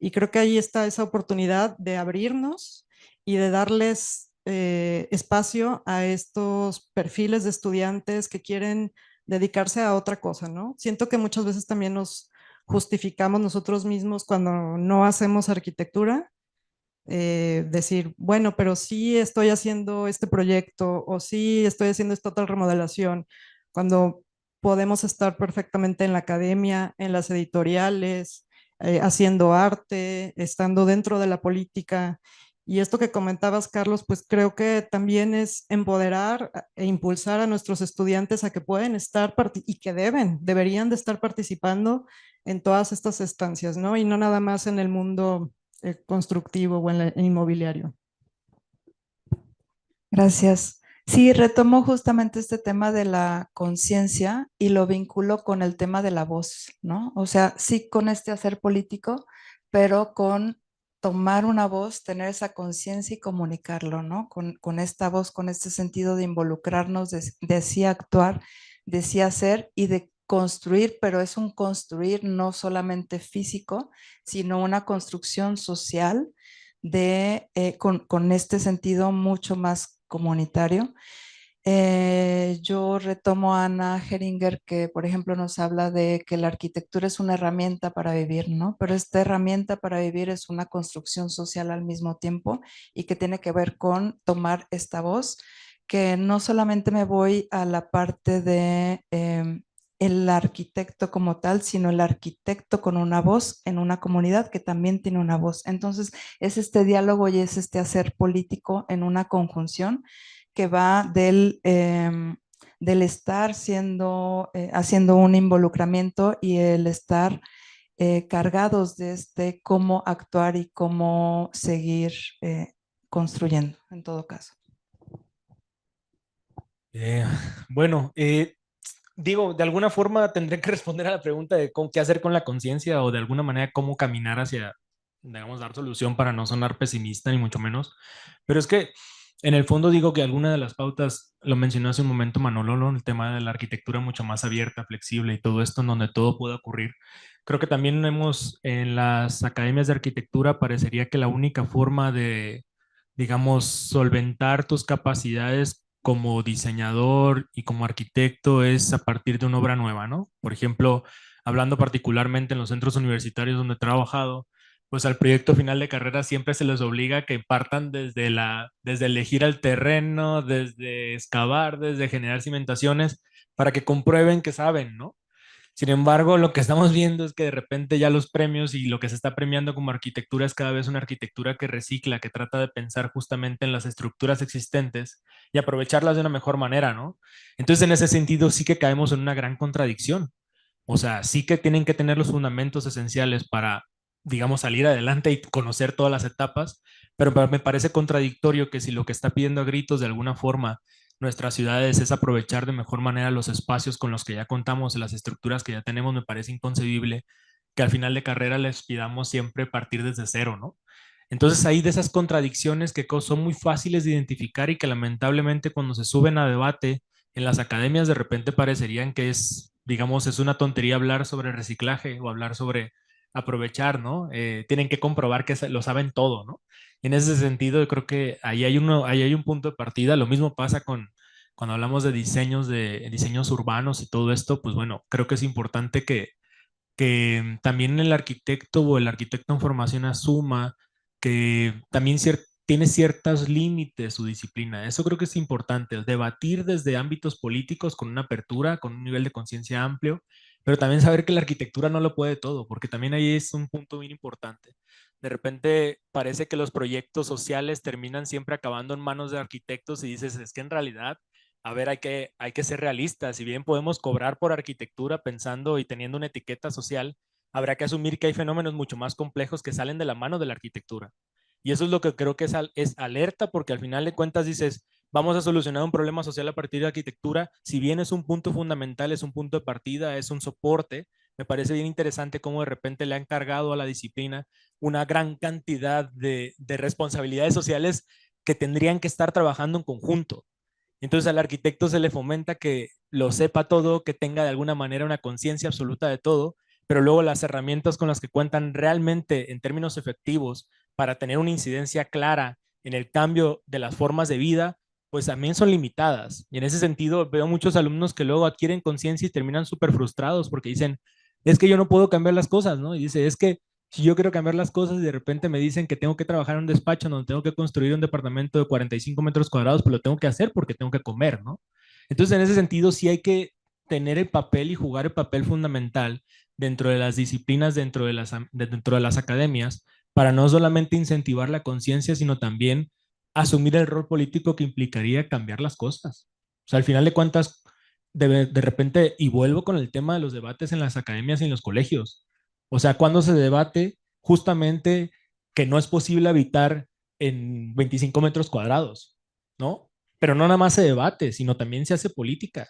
S3: Y creo que ahí está esa oportunidad de abrirnos y de darles espacio a estos perfiles de estudiantes que quieren dedicarse a otra cosa, ¿no? Siento que muchas veces también nos justificamos nosotros mismos cuando no hacemos arquitectura, decir, bueno, pero sí estoy haciendo este proyecto o sí estoy haciendo esta otra remodelación, cuando podemos estar perfectamente en la academia, en las editoriales, haciendo arte, estando dentro de la política. Y esto que comentabas, Carlos, pues creo que también es empoderar e impulsar a nuestros estudiantes a que pueden estar y que deberían de estar participando en todas estas estancias, ¿no? Y no nada más en el mundo constructivo o en el inmobiliario.
S4: Gracias. Sí, retomo justamente este tema de la conciencia y lo vinculo con el tema de la voz, ¿no? O sea, sí con este hacer político, pero con tomar una voz, tener esa conciencia y comunicarlo, ¿no? Con esta voz, con este sentido de involucrarnos, de sí actuar, de sí hacer y de construir, pero es un construir no solamente físico, sino una construcción social con este sentido mucho más comunitario. Yo retomo a Ana Heringer, que por ejemplo nos habla de que la arquitectura es una herramienta para vivir, ¿no? Pero esta herramienta para vivir es una construcción social al mismo tiempo y que tiene que ver con tomar esta voz, que no solamente me voy a la parte de el arquitecto como tal, sino el arquitecto con una voz en una comunidad que también tiene una voz. Entonces, es este diálogo y es este hacer político en una conjunción que va del estar haciendo un involucramiento y el estar cargados de cómo actuar y cómo seguir construyendo, en todo caso.
S5: Eh, bueno, digo, de alguna forma tendré que responder a la pregunta de qué hacer con la conciencia o de alguna manera cómo caminar hacia, digamos, dar solución para no sonar pesimista ni mucho menos. Pero es que en el fondo digo que alguna de las pautas, lo mencionó hace un momento Manolo, ¿no? El tema de la arquitectura mucho más abierta, flexible y todo esto en donde todo puede ocurrir. Creo que también hemos en las academias de arquitectura parecería que la única forma de, digamos, solventar tus capacidades como diseñador y como arquitecto es a partir de una obra nueva, ¿no? Por ejemplo, hablando particularmente en los centros universitarios donde he trabajado, pues al proyecto final de carrera siempre se les obliga a que partan desde elegir el terreno, desde excavar, desde generar cimentaciones, para que comprueben que saben, ¿no? Sin embargo, lo que estamos viendo es que de repente ya los premios y lo que se está premiando como arquitectura es cada vez una arquitectura que recicla, que trata de pensar justamente en las estructuras existentes y aprovecharlas de una mejor manera, ¿no? Entonces, en ese sentido, sí que caemos en una gran contradicción. O sea, sí que tienen que tener los fundamentos esenciales para, digamos, salir adelante y conocer todas las etapas, pero me parece contradictorio que si lo que está pidiendo a gritos de alguna forma nuestras ciudades es aprovechar de mejor manera los espacios con los que ya contamos, las estructuras que ya tenemos, me parece inconcebible que al final de carrera les pidamos siempre partir desde cero, ¿no? Entonces hay de esas contradicciones que son muy fáciles de identificar y que lamentablemente cuando se suben a debate en las academias de repente parecerían que es, digamos, es una tontería hablar sobre reciclaje o hablar sobre aprovechar, ¿no? Tienen que comprobar que lo saben todo, ¿no? Y en ese sentido, yo creo que ahí hay un punto de partida. Lo mismo pasa con cuando hablamos de diseños urbanos y todo esto, pues bueno, creo que es importante que también el arquitecto o el arquitecto en formación asuma que también tiene ciertos límites su disciplina. Eso creo que es importante, debatir desde ámbitos políticos con una apertura, con un nivel de conciencia amplio, pero también saber que la arquitectura no lo puede todo, porque también ahí es un punto muy importante. De repente parece que los proyectos sociales terminan siempre acabando en manos de arquitectos y dices, es que en realidad a ver, hay que ser realistas. Si bien podemos cobrar por arquitectura pensando y teniendo una etiqueta social, habrá que asumir que hay fenómenos mucho más complejos que salen de la mano de la arquitectura. Y eso es lo que creo que es alerta, porque al final de cuentas dices, vamos a solucionar un problema social a partir de arquitectura. Si bien es un punto fundamental, es un punto de partida, es un soporte, me parece bien interesante cómo de repente le han cargado a la disciplina una gran cantidad de responsabilidades sociales que tendrían que estar trabajando en conjunto. Entonces al arquitecto se le fomenta que lo sepa todo, que tenga de alguna manera una conciencia absoluta de todo, pero luego las herramientas con las que cuentan realmente en términos efectivos para tener una incidencia clara en el cambio de las formas de vida, pues también son limitadas. Y en ese sentido veo muchos alumnos que luego adquieren conciencia y terminan súper frustrados porque dicen, es que yo no puedo cambiar las cosas, ¿no? Y dice, es que si yo quiero cambiar las cosas y de repente me dicen que tengo que trabajar en un despacho donde tengo que construir un departamento de 45 metros cuadrados, pues lo tengo que hacer porque tengo que comer, ¿no? Entonces, en ese sentido, sí hay que tener el papel y jugar el papel fundamental dentro de las disciplinas, dentro de las academias, para no solamente incentivar la conciencia, sino también asumir el rol político que implicaría cambiar las cosas. O sea, al final de cuentas, de repente, y vuelvo con el tema de los debates en las academias y en los colegios. O sea, cuando se debate justamente que no es posible habitar en 25 metros cuadrados, ¿no? Pero no nada más se debate, sino también se hace política.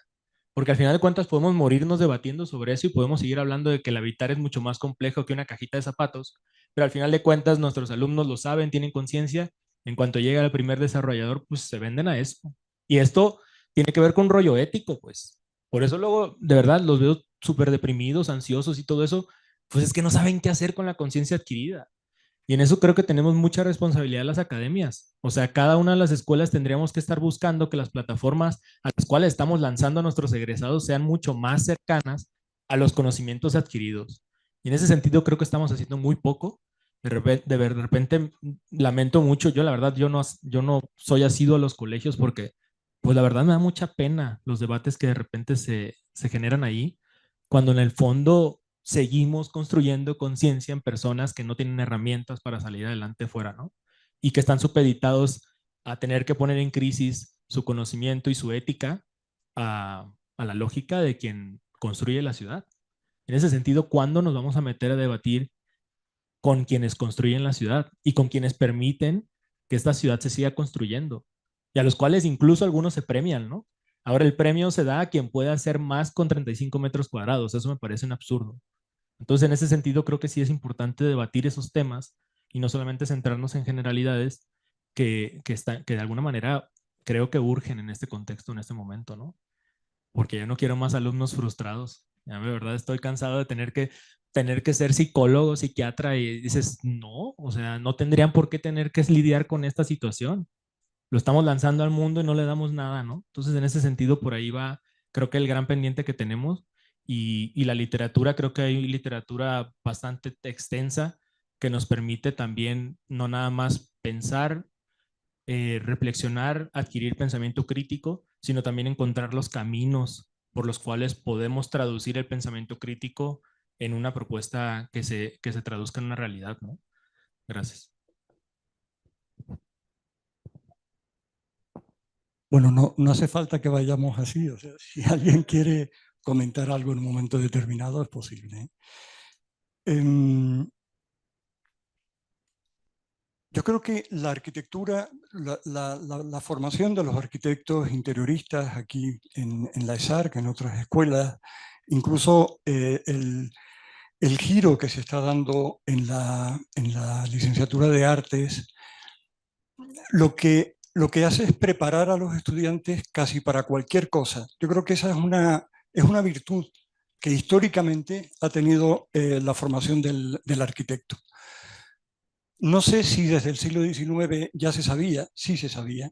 S5: Porque al final de cuentas podemos morirnos debatiendo sobre eso y podemos seguir hablando de que el habitar es mucho más complejo que una cajita de zapatos, pero al final de cuentas nuestros alumnos lo saben, tienen conciencia, en cuanto llega el primer desarrollador, pues se venden a eso. Y esto tiene que ver con un rollo ético, pues. Por eso luego, de verdad, los veo súper deprimidos, ansiosos y todo eso, pues es que no saben qué hacer con la conciencia adquirida. Y en eso creo que tenemos mucha responsabilidad las academias. O sea, cada una de las escuelas tendríamos que estar buscando que las plataformas a las cuales estamos lanzando a nuestros egresados sean mucho más cercanas a los conocimientos adquiridos. Y en ese sentido creo que estamos haciendo muy poco. De repente lamento mucho, yo la verdad, yo no soy asiduo a los colegios porque, pues la verdad me da mucha pena los debates que de repente se generan ahí, cuando en el fondo seguimos construyendo conciencia en personas que no tienen herramientas para salir adelante fuera, ¿no? Y que están supeditados a tener que poner en crisis su conocimiento y su ética a la lógica de quien construye la ciudad. En ese sentido, ¿cuándo nos vamos a meter a debatir con quienes construyen la ciudad y con quienes permiten que esta ciudad se siga construyendo? Y a los cuales incluso algunos se premian, ¿no? Ahora el premio se da a quien pueda hacer más con 35 metros cuadrados. Eso me parece un absurdo. Entonces, en ese sentido, creo que sí es importante debatir esos temas y no solamente centrarnos en generalidades que de alguna manera creo que urgen en este contexto, en este momento, ¿no? Porque yo no quiero más alumnos frustrados. Ya de verdad estoy cansado de tener que ser psicólogo, psiquiatra y dices, no, o sea, no tendrían por qué tener que lidiar con esta situación. Lo estamos lanzando al mundo y no le damos nada, ¿no? Entonces, en ese sentido, por ahí va, creo que el gran pendiente que tenemos y la literatura, creo que hay literatura bastante extensa que nos permite también no nada más pensar, reflexionar, adquirir pensamiento crítico, sino también encontrar los caminos por los cuales podemos traducir el pensamiento crítico en una propuesta que se traduzca en una realidad, ¿no? Gracias.
S2: Bueno, no hace falta que vayamos así. O sea, si alguien quiere comentar algo en un momento determinado, es posible, ¿eh? Yo creo que la arquitectura, la formación de los arquitectos interioristas aquí en la ESARC, en otras escuelas, incluso el giro que se está dando en la licenciatura de artes, lo que hace es preparar a los estudiantes casi para cualquier cosa. Yo creo que esa es una virtud que históricamente ha tenido la formación del arquitecto. No sé si desde el siglo XIX ya se sabía, sí se sabía,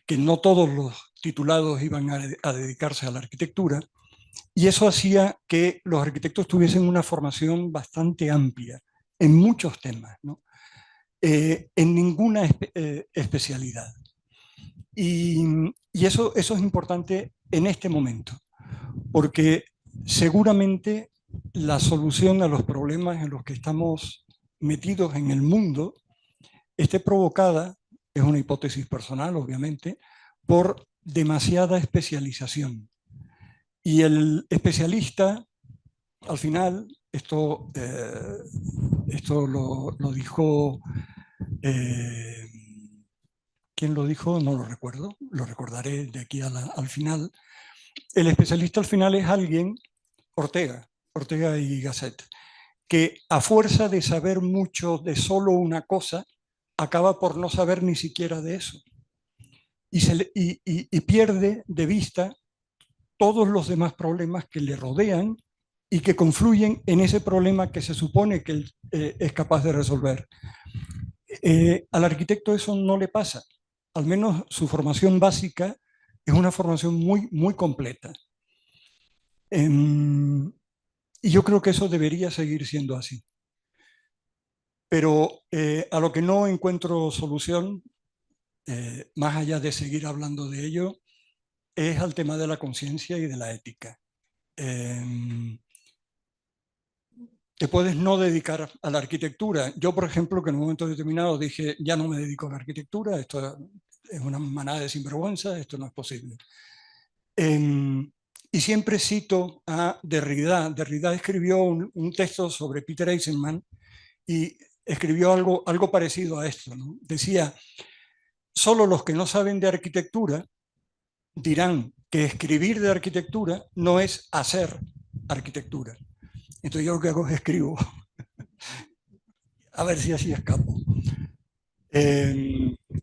S2: que no todos los titulados iban a dedicarse a la arquitectura, y eso hacía que los arquitectos tuviesen una formación bastante amplia en muchos temas, ¿no? En ninguna especialidad. Y eso es importante en este momento, porque seguramente la solución a los problemas en los que estamos metidos en el mundo esté provocada, es una hipótesis personal obviamente, por demasiada especialización. Y el especialista, al final, esto lo dijo, ¿quién lo dijo? No lo recuerdo, lo recordaré de aquí al final. El especialista al final es alguien, Ortega y Gasset, que a fuerza de saber mucho de solo una cosa, acaba por no saber ni siquiera de eso. Y pierde de vista todos los demás problemas que le rodean y que confluyen en ese problema que se supone que él es capaz de resolver. Al arquitecto eso no le pasa. Al menos su formación básica es una formación muy completa. Y yo creo que eso debería seguir siendo así. Pero a lo que no encuentro solución, más allá de seguir hablando de ello, es al tema de la conciencia y de la ética. Te puedes no dedicar a la arquitectura. Yo, por ejemplo, que en un momento determinado dije, ya no me dedico a la arquitectura, esto es una manada de sinvergüenza, esto no es posible. Y siempre cito a Derrida. Derrida escribió un texto sobre Peter Eisenman y escribió algo parecido a esto, ¿no? Decía, solo los que no saben de arquitectura dirán que escribir de arquitectura no es hacer arquitectura. Entonces yo lo que hago es escribo. A ver si así escapo.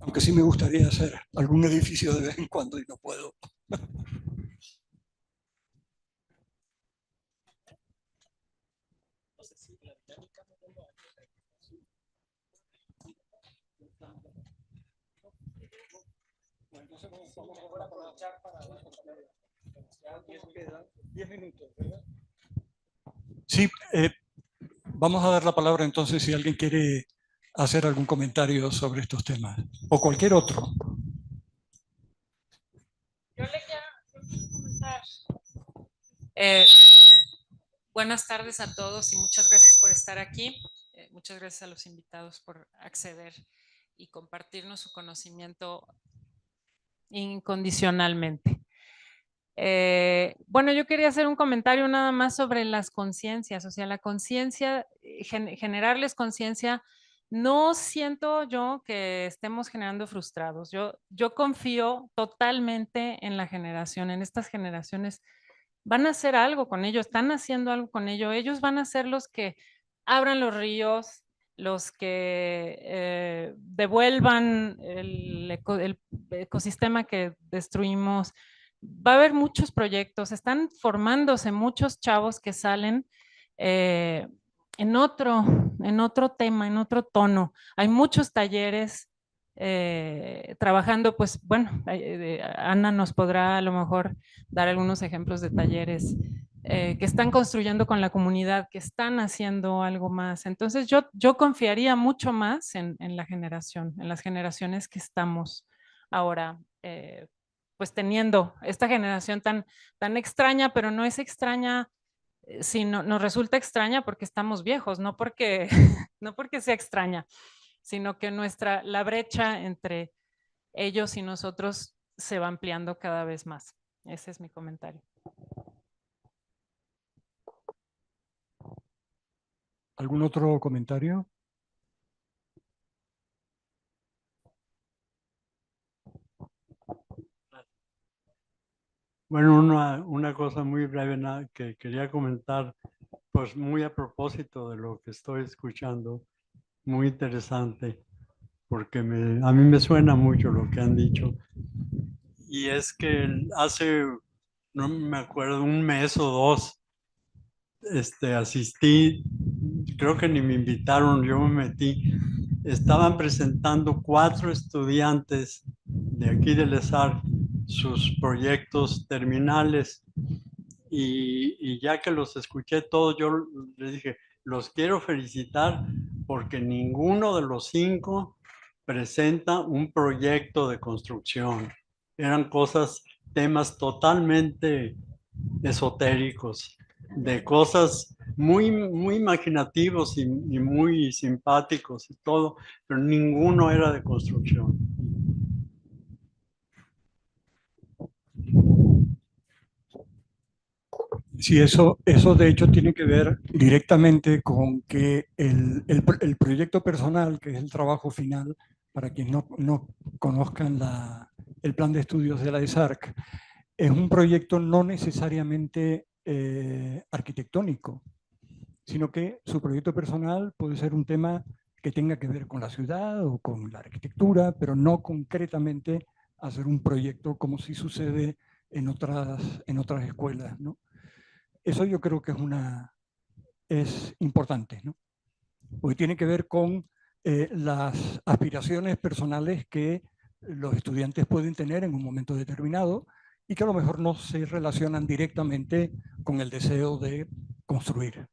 S2: Aunque sí me gustaría hacer algún edificio de vez en cuando y no puedo. Entonces vamos ahora a aprovechar para 10 minutos, ¿verdad? Sí, vamos a dar la palabra entonces si alguien quiere hacer algún comentario sobre estos temas o cualquier otro.
S6: Yo le quiero comentar.
S1: Buenas tardes a todos y muchas gracias por estar aquí. Muchas gracias a los invitados por acceder y compartirnos su conocimiento incondicionalmente. Bueno, yo quería hacer un comentario nada más sobre las conciencias, o sea, la conciencia, generarles conciencia. No siento yo que estemos generando frustrados. Yo confío totalmente en la generación, en estas generaciones. Van a hacer algo con ello, están haciendo algo con ello. Ellos van a ser los que abran los ríos, los que devuelvan el ecosistema que destruimos. Va a haber muchos proyectos, están formándose muchos chavos que salen en otro tema, en otro tono. Hay muchos talleres trabajando, pues bueno, Ana nos podrá a lo mejor dar algunos ejemplos de talleres que están construyendo con la comunidad, que están haciendo algo más. Entonces yo confiaría mucho más en la generación, en las generaciones que estamos ahora pues teniendo esta generación tan extraña, pero no es extraña, sino nos resulta extraña porque estamos viejos, no porque, no porque sea extraña, sino que la brecha entre ellos y nosotros se va ampliando cada vez más. Ese es mi comentario.
S2: ¿Algún otro comentario?
S6: Bueno, una cosa muy breve que quería comentar, pues muy a propósito de lo que estoy escuchando, muy interesante, porque a mí me suena mucho lo que han dicho. Y es que hace, no me acuerdo, un mes o dos, asistí, creo que ni me invitaron, yo me metí. Estaban presentando 4 estudiantes de aquí del ESAR sus proyectos terminales y ya que los escuché todos, yo les dije, los quiero felicitar porque ninguno de los 5 presenta un proyecto de construcción. Eran temas totalmente esotéricos, de cosas muy, muy imaginativos y muy simpáticos y todo, pero ninguno era de construcción.
S2: Sí, eso de hecho tiene que ver directamente con que el proyecto personal, que es el trabajo final, para quienes no conozcan el plan de estudios de la ESARC, es un proyecto no necesariamente arquitectónico, sino que su proyecto personal puede ser un tema que tenga que ver con la ciudad o con la arquitectura, pero no concretamente hacer un proyecto como si sucede en otras escuelas, ¿no? Eso yo creo que es importante, ¿no? Porque tiene que ver con las aspiraciones personales que los estudiantes pueden tener en un momento determinado y que a lo mejor no se relacionan directamente con el deseo de construir.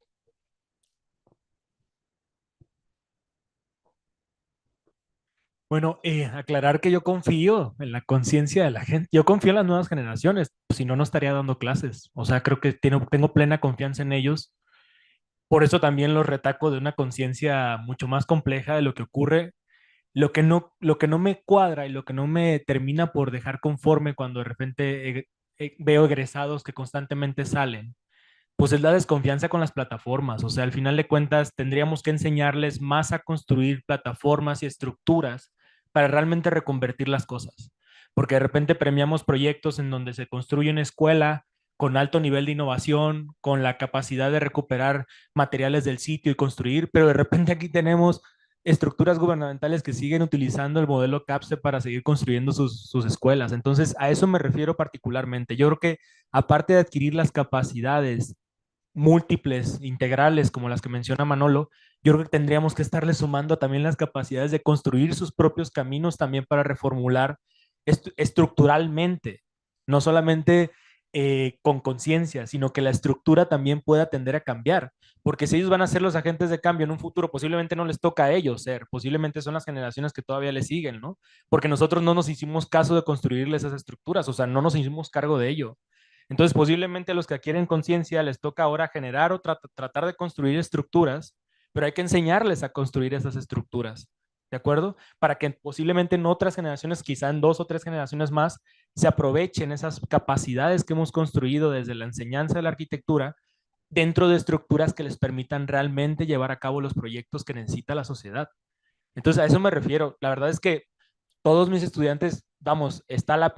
S5: Bueno, aclarar que yo confío en la conciencia de la gente. Yo confío en las nuevas generaciones, si no, no estaría dando clases. O sea, creo que tengo plena confianza en ellos. Por eso también los retaco de una conciencia mucho más compleja de lo que ocurre. Lo que no me cuadra y lo que no me termina por dejar conforme cuando de repente veo egresados que constantemente salen, pues es la desconfianza con las plataformas. O sea, al final de cuentas, tendríamos que enseñarles más a construir plataformas y estructuras para realmente reconvertir las cosas. Porque de repente premiamos proyectos en donde se construye una escuela con alto nivel de innovación, con la capacidad de recuperar materiales del sitio y construir, pero de repente aquí tenemos estructuras gubernamentales que siguen utilizando el modelo CAPSE para seguir construyendo sus escuelas. Entonces, a eso me refiero particularmente. Yo creo que aparte de adquirir las capacidades múltiples, integrales, como las que menciona Manolo, yo creo que tendríamos que estarle sumando también las capacidades de construir sus propios caminos también para reformular estructuralmente, no solamente con conciencia, sino que la estructura también pueda tender a cambiar, porque si ellos van a ser los agentes de cambio en un futuro, posiblemente no les toca a ellos ser, posiblemente son las generaciones que todavía les siguen, ¿no? Porque nosotros no nos hicimos caso de construirles esas estructuras, o sea, no nos hicimos cargo de ello. Entonces, posiblemente a los que adquieren conciencia les toca ahora generar o tratar de construir estructuras, pero hay que enseñarles a construir esas estructuras, ¿de acuerdo? Para que posiblemente en otras generaciones, quizá en 2 o 3 generaciones más, se aprovechen esas capacidades que hemos construido desde la enseñanza de la arquitectura dentro de estructuras que les permitan realmente llevar a cabo los proyectos que necesita la sociedad. Entonces, a eso me refiero. La verdad es que todos mis estudiantes, vamos, está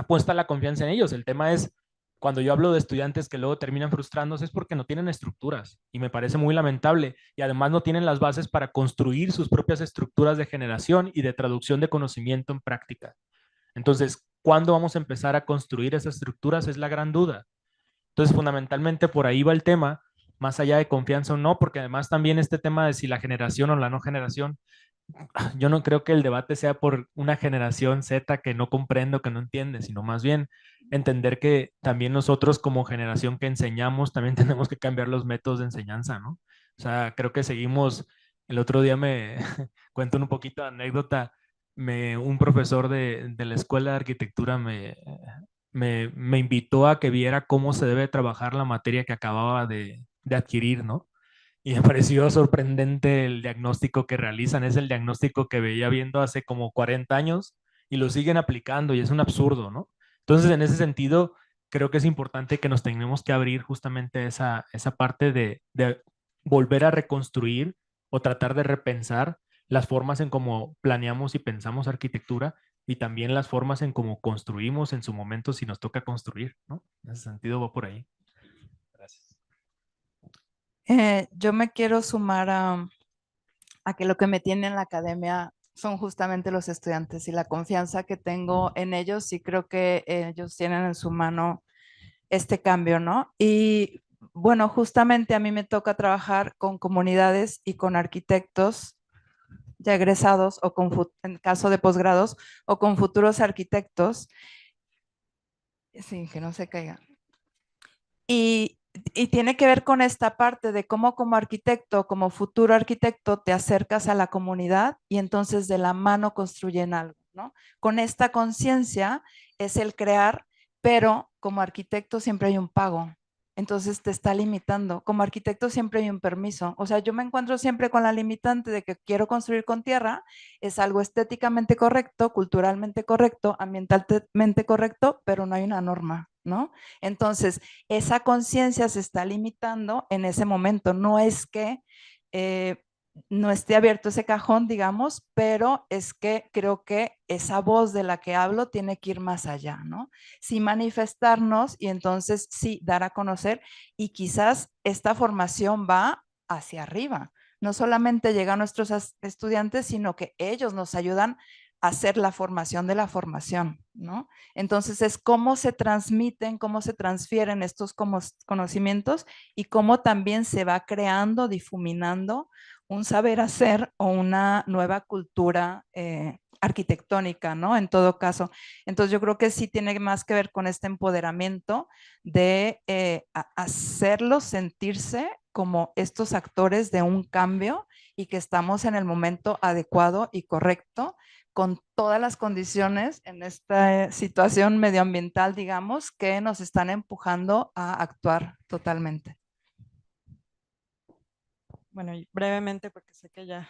S5: puesta la confianza en ellos. El tema es, cuando yo hablo de estudiantes que luego terminan frustrándose, es porque no tienen estructuras y me parece muy lamentable. Y además no tienen las bases para construir sus propias estructuras de generación y de traducción de conocimiento en práctica. Entonces, ¿cuándo vamos a empezar a construir esas estructuras? Es la gran duda. Entonces, fundamentalmente por ahí va el tema, más allá de confianza o no, porque además también este tema de si la generación o la no generación, yo no creo que el debate sea por una generación Z que no comprende, que no entiende, sino más bien entender que también nosotros como generación que enseñamos, también tenemos que cambiar los métodos de enseñanza, ¿no? O sea, creo que seguimos, el otro día me cuento un poquito de anécdota, un profesor de la escuela de arquitectura me invitó a que viera cómo se debe trabajar la materia que acababa de adquirir, ¿no? Y me pareció sorprendente el diagnóstico que realizan. Es el diagnóstico que veía viendo hace como 40 años y lo siguen aplicando y es un absurdo, ¿no? Entonces, en ese sentido, creo que es importante que nos tengamos que abrir justamente esa parte de volver a reconstruir o tratar de repensar las formas en cómo planeamos y pensamos arquitectura y también las formas en cómo construimos en su momento si nos toca construir, ¿no? En ese sentido va por ahí. Gracias.
S4: Yo me quiero sumar a que lo que me tiene en la academia son justamente los estudiantes y la confianza que tengo en ellos, y creo que ellos tienen en su mano este cambio, ¿no? Y bueno, justamente a mí me toca trabajar con comunidades y con arquitectos ya egresados o en caso de posgrados o con futuros arquitectos, sin que no se caiga. Y tiene que ver con esta parte de cómo como arquitecto, como futuro arquitecto, te acercas a la comunidad y entonces de la mano construyen algo, ¿no? Con esta conciencia es el crear, pero como arquitecto siempre hay un pago. Entonces te está limitando. Como arquitecto siempre hay un permiso. O sea, yo me encuentro siempre con la limitante de que quiero construir con tierra, es algo estéticamente correcto, culturalmente correcto, ambientalmente correcto, pero no hay una norma, ¿no? Entonces, esa conciencia se está limitando en ese momento. No es que no esté abierto ese cajón, digamos, pero es que creo que esa voz de la que hablo tiene que ir más allá, ¿no? Sí manifestarnos y entonces sí dar a conocer, y quizás esta formación va hacia arriba. No solamente llega a nuestros estudiantes, sino que ellos nos ayudan a hacer la formación de la formación, ¿no? Entonces es cómo se transmiten, cómo se transfieren estos conocimientos y cómo también se va creando, difuminando un saber hacer o una nueva cultura arquitectónica, ¿no? En todo caso. Entonces yo creo que sí tiene más que ver con este empoderamiento de hacerlos sentirse como estos actores de un cambio y que estamos en el momento adecuado y correcto con todas las condiciones en esta situación medioambiental, digamos, que nos están empujando a actuar totalmente.
S3: Bueno, y brevemente, porque sé que ya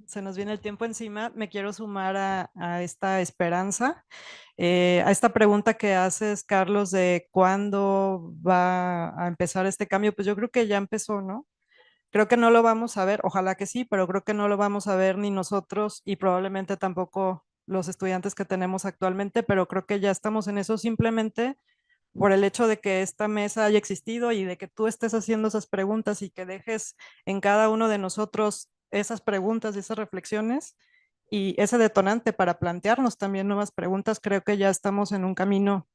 S3: se nos viene el tiempo encima, me quiero sumar a esta esperanza, a esta pregunta que haces, Carlos, de cuándo va a empezar este cambio. Pues yo creo que ya empezó, ¿no? Creo que no lo vamos a ver, ojalá que sí, pero creo que no lo vamos a ver ni nosotros y probablemente tampoco los estudiantes que tenemos actualmente, pero creo que ya estamos en eso simplemente por el hecho de que esta mesa haya existido y de que tú estés haciendo esas preguntas y que dejes en cada uno de nosotros esas preguntas y esas reflexiones y ese detonante para plantearnos también nuevas preguntas. Creo que ya estamos en un camino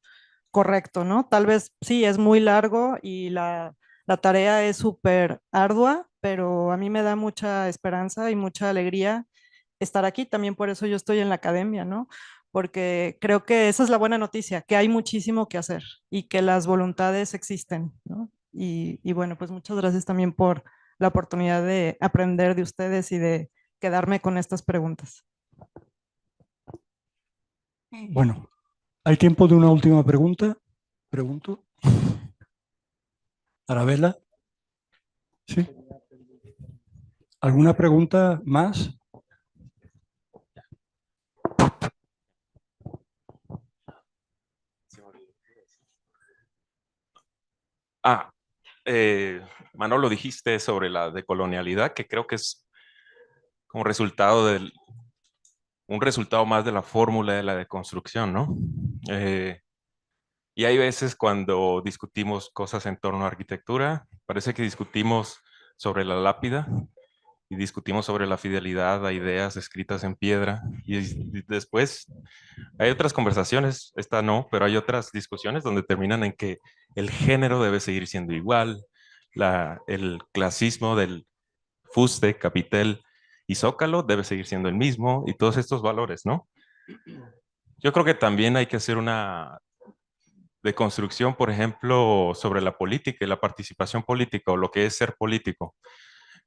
S3: correcto, ¿no? Tal vez sí, es muy largo y la tarea es súper ardua, pero a mí me da mucha esperanza y mucha alegría estar aquí. También por eso yo estoy en la academia, ¿no? Porque creo que esa es la buena noticia, que hay muchísimo que hacer y que las voluntades existen, ¿no? Y bueno, pues muchas gracias también por la oportunidad de aprender de ustedes y de quedarme con estas preguntas.
S2: Bueno, ¿hay tiempo de una última pregunta? Pregunto. Arabella, ¿sí? ¿Alguna pregunta más?
S7: Ah, Manolo, dijiste sobre la decolonialidad, que creo que es como un resultado más de la fórmula de la deconstrucción, ¿no? Y hay veces cuando discutimos cosas en torno a arquitectura, parece que discutimos sobre la lápida y discutimos sobre la fidelidad a ideas escritas en piedra. Y después hay otras conversaciones, esta no, pero hay otras discusiones donde terminan en que el género debe seguir siendo igual, el clasismo del fuste, capitel y zócalo debe seguir siendo el mismo y todos estos valores, ¿no? Yo creo que también hay que hacer una deconstrucción, por ejemplo, sobre la política y la participación política o lo que es ser político,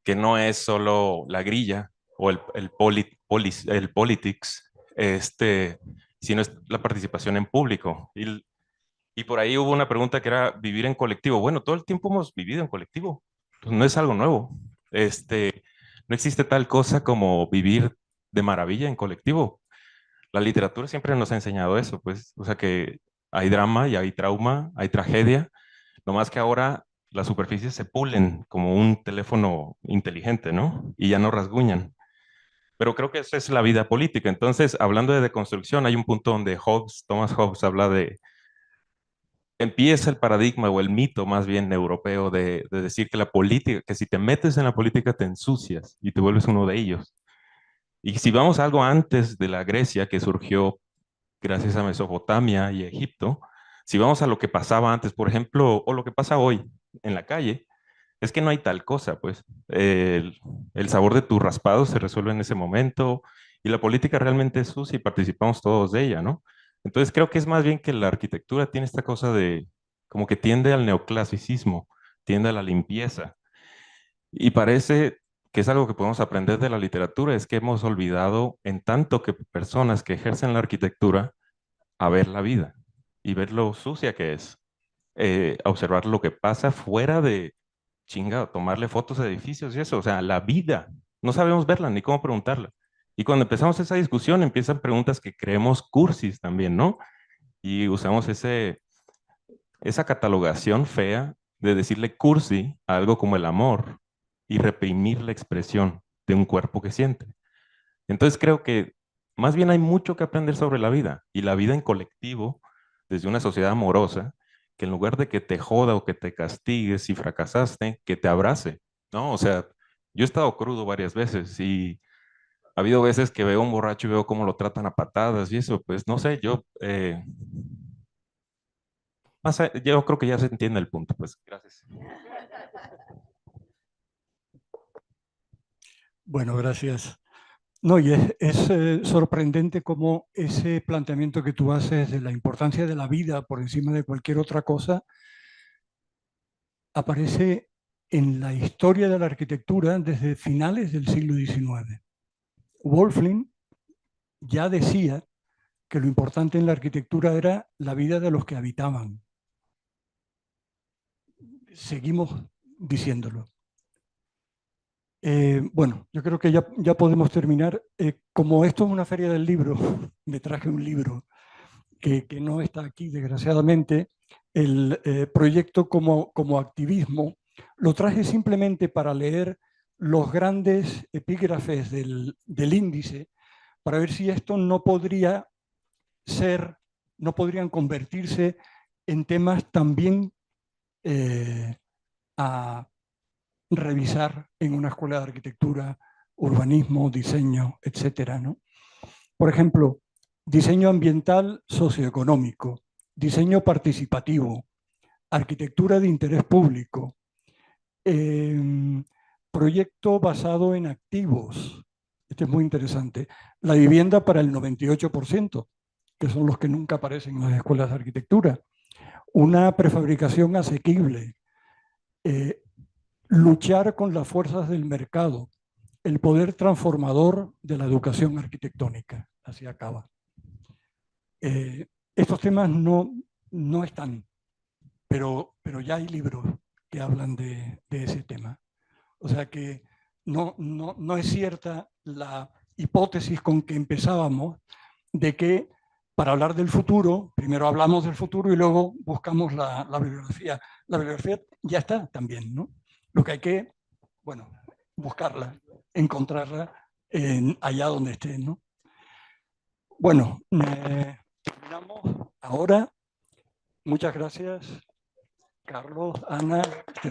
S7: que no es solo la grilla o el politics, sino es la participación en público. Y por ahí hubo una pregunta que era vivir en colectivo. Bueno, todo el tiempo hemos vivido en colectivo, pues no es algo nuevo. No existe tal cosa como vivir de maravilla en colectivo. La literatura siempre nos ha enseñado eso, pues, o sea que hay drama y hay trauma, hay tragedia, no más que ahora las superficies se pulen como un teléfono inteligente, ¿no? Y ya no rasguñan. Pero creo que esa es la vida política. Entonces, hablando de deconstrucción, hay un punto donde Thomas Hobbes habla de, empieza el paradigma o el mito más bien europeo de decir que la política, que si te metes en la política te ensucias y te vuelves uno de ellos. Y si vamos a algo antes de la Grecia que surgió gracias a Mesopotamia y Egipto, si vamos a lo que pasaba antes, por ejemplo, o lo que pasa hoy en la calle, es que no hay tal cosa, pues el sabor de tu raspado se resuelve en ese momento y la política realmente es sucia y participamos todos de ella, ¿no? Entonces creo que es más bien que la arquitectura tiene esta cosa de como que tiende al neoclasicismo, tiende a la limpieza y parece que es algo que podemos aprender de la literatura, es que hemos olvidado en tanto que personas que ejercen la arquitectura a ver la vida y ver lo sucia que es, a observar lo que pasa fuera de chinga, tomarle fotos a edificios y eso, o sea, la vida, no sabemos verla ni cómo preguntarla. Y cuando empezamos esa discusión empiezan preguntas que creemos cursis también, ¿no? Y usamos esa catalogación fea de decirle cursi a algo como el amor y reprimir la expresión de un cuerpo que siente. Entonces creo que más bien hay mucho que aprender sobre la vida y la vida en colectivo desde una sociedad amorosa que en lugar de que te joda o que te castigues si fracasaste, que te abrace, ¿no? O sea, yo he estado crudo varias veces y ha habido veces que veo a un borracho y veo cómo lo tratan a patadas y eso, pues no sé, yo creo que ya se entiende el punto, pues gracias.
S2: Bueno, gracias. No, y es sorprendente cómo ese planteamiento que tú haces de la importancia de la vida por encima de cualquier otra cosa aparece en la historia de la arquitectura desde finales del siglo XIX. Wolfling ya decía que lo importante en la arquitectura era la vida de los que habitaban. Seguimos diciéndolo. Bueno, yo creo que ya podemos terminar. Como esto es una feria del libro, me traje un libro que no está aquí, desgraciadamente. El proyecto como activismo lo traje simplemente para leer los grandes epígrafes del índice, para ver si esto no podrían convertirse en temas también a revisar en una escuela de arquitectura, urbanismo, diseño, etcétera, ¿no? Por ejemplo, diseño ambiental socioeconómico, diseño participativo, arquitectura de interés público, proyecto basado en activos. Este es muy interesante. La vivienda para el 98%, que son los que nunca aparecen en las escuelas de arquitectura. Una prefabricación asequible. Luchar con las fuerzas del mercado. El poder transformador de la educación arquitectónica. Así acaba. Estos temas no están pero ya hay libros que hablan de ese tema. O sea que no es cierta la hipótesis con que empezábamos de que para hablar del futuro, primero hablamos del futuro y luego buscamos la bibliografía. La bibliografía ya está también, ¿no? Lo que hay que, bueno, buscarla, encontrarla allá donde esté, ¿no? Bueno, terminamos ahora. Muchas gracias, Carlos, Ana.